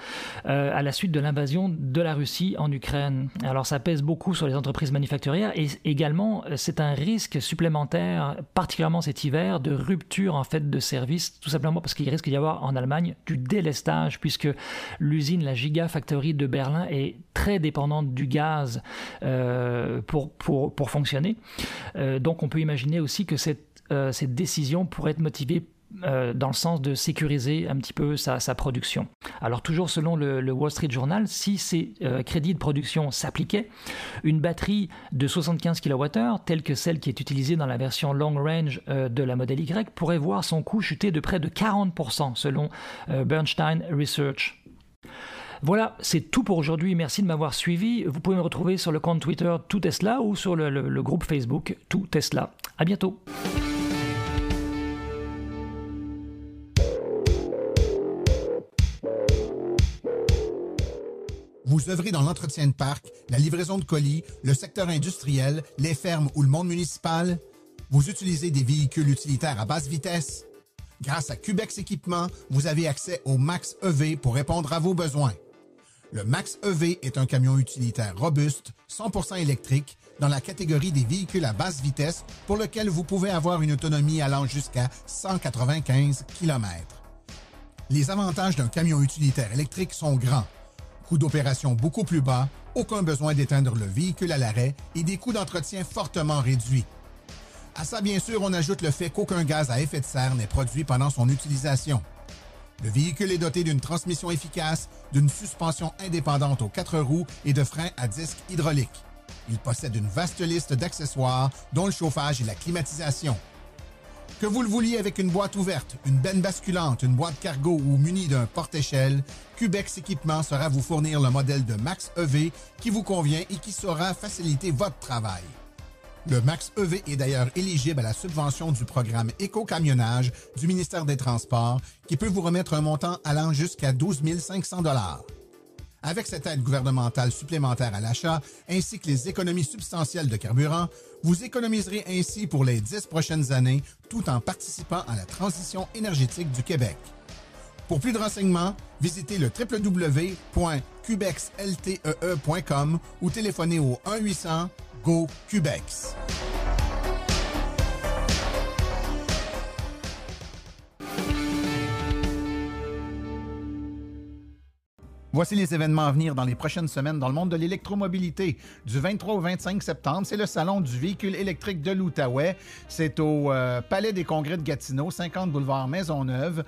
à la suite de l'invasion de la Russie en Ukraine. Alors ça pèse beaucoup sur les entreprises manufacturières et également c'est un risque supplémentaire, particulièrement cet hiver, de rupture en fait de service, tout simplement parce qu'il risque d'y avoir en Allemagne du délestage puisque l'usine, la Gigafactory de Berlin est très dépendante du gaz pour fonctionner. Donc on peut imaginer aussi que cette décision pourrait être motivée dans le sens de sécuriser un petit peu sa production. Alors toujours selon le Wall Street Journal, si ces crédits de production s'appliquaient, une batterie de 75 kWh, telle que celle qui est utilisée dans la version long range de la Model Y, pourrait voir son coût chuter de près de 40% selon Bernstein Research. Voilà, c'est tout pour aujourd'hui. Merci de m'avoir suivi. Vous pouvez me retrouver sur le compte Twitter Tout Tesla ou sur le groupe Facebook Tout Tesla. À bientôt. Vous œuvrez dans l'entretien de parc, la livraison de colis, le secteur industriel, les fermes ou le monde municipal? Vous utilisez des véhicules utilitaires à basse vitesse? Grâce à Cubex Équipement, vous avez accès au Max EV pour répondre à vos besoins. Le Max EV est un camion utilitaire robuste, 100% électrique, dans la catégorie des véhicules à basse vitesse pour lequel vous pouvez avoir une autonomie allant jusqu'à 195 km. Les avantages d'un camion utilitaire électrique sont grands. Coût d'opération beaucoup plus bas, aucun besoin d'éteindre le véhicule à l'arrêt et des coûts d'entretien fortement réduits. À ça, bien sûr, on ajoute le fait qu'aucun gaz à effet de serre n'est produit pendant son utilisation. Le véhicule est doté d'une transmission efficace, d'une suspension indépendante aux 4 roues et de freins à disque hydrauliques. Il possède une vaste liste d'accessoires, dont le chauffage et la climatisation. Que vous le vouliez avec une boîte ouverte, une benne basculante, une boîte cargo ou muni d'un porte-échelle, Cubex Équipement saura vous fournir le modèle de Max EV qui vous convient et qui saura faciliter votre travail. Le Max EV est d'ailleurs éligible à la subvention du programme Éco-camionnage du ministère des Transports qui peut vous remettre un montant allant jusqu'à 12 500 $. Avec cette aide gouvernementale supplémentaire à l'achat ainsi que les économies substantielles de carburant, vous économiserez ainsi pour les 10 prochaines années tout en participant à la transition énergétique du Québec. Pour plus de renseignements, visitez le www.cubexltee.com ou téléphonez au 1-800-GO-CUBEX. Voici les événements à venir dans les prochaines semaines dans le monde de l'électromobilité. Du 23 au 25 septembre, c'est le Salon du véhicule électrique de l'Outaouais. C'est au Palais des Congrès de Gatineau, 50 boulevard Maisonneuve.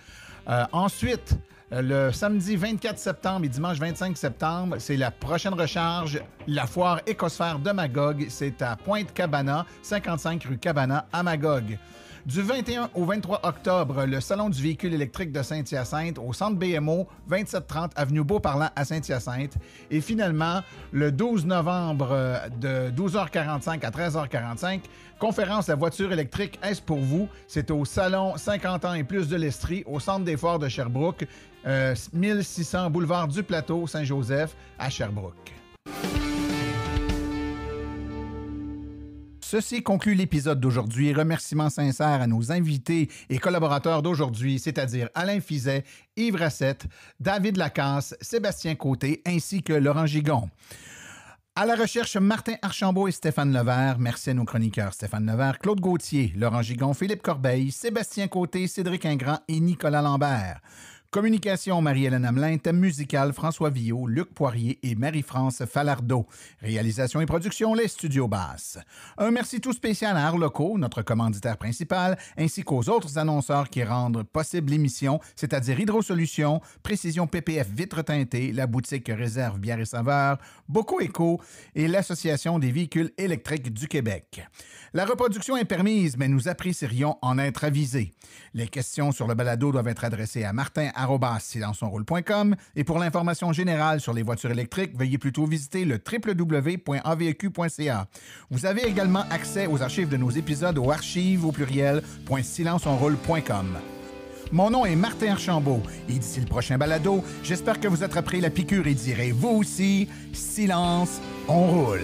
Ensuite, le samedi 24 septembre et dimanche 25 septembre, c'est la prochaine recharge, la foire Écosphère de Magog. C'est à Pointe-Cabana, 55 rue Cabana, à Magog. Du 21 au 23 octobre, le Salon du véhicule électrique de Saint-Hyacinthe au Centre BMO, 2730 Avenue Beauparlant à Saint-Hyacinthe. Et finalement, le 12 novembre de 12h45 à 13h45, conférence La voiture électrique, est-ce pour vous? C'est au Salon 50 ans et plus de l'Estrie, au Centre des foires de Sherbrooke, 1600 boulevard du Plateau, Saint-Joseph, à Sherbrooke. Ceci conclut l'épisode d'aujourd'hui. Remerciements sincères à nos invités et collaborateurs d'aujourd'hui, c'est-à-dire Alain Fizet, Yves Rassette, David Lacasse, Sébastien Côté ainsi que Laurent Gigon. À la recherche, Martin Archambault et Stéphane Levert. Merci à nos chroniqueurs Stéphane Levert, Claude Gauthier, Laurent Gigon, Philippe Corbeil, Sébastien Côté, Cédric Ingrand et Nicolas Lambert. Communication, Marie-Hélène Hamelin. Thème musical, François Villot, Luc Poirier et Marie-France Falardeau. Réalisation et production, les Studios Basses. Un merci tout spécial à Arloco, notre commanditaire principal, ainsi qu'aux autres annonceurs qui rendent possible l'émission, c'est-à-dire Hydrosolutions, Précision PPF Vitres teintées, la boutique Réserve Bière et Saveurs, Boco Éco et l'Association des véhicules électriques du Québec. La reproduction est permise, mais nous apprécierions en être avisés. Les questions sur le balado doivent être adressées à martin@silenceonroule.com et pour l'information générale sur les voitures électriques, veuillez plutôt visiter le www.avq.ca. Vous avez également accès aux archives de nos épisodes au archives@silenceonroule.com. Mon nom est Martin Archambault et d'ici le prochain balado, j'espère que vous attraperez la piqûre et direz vous aussi, silence, on roule.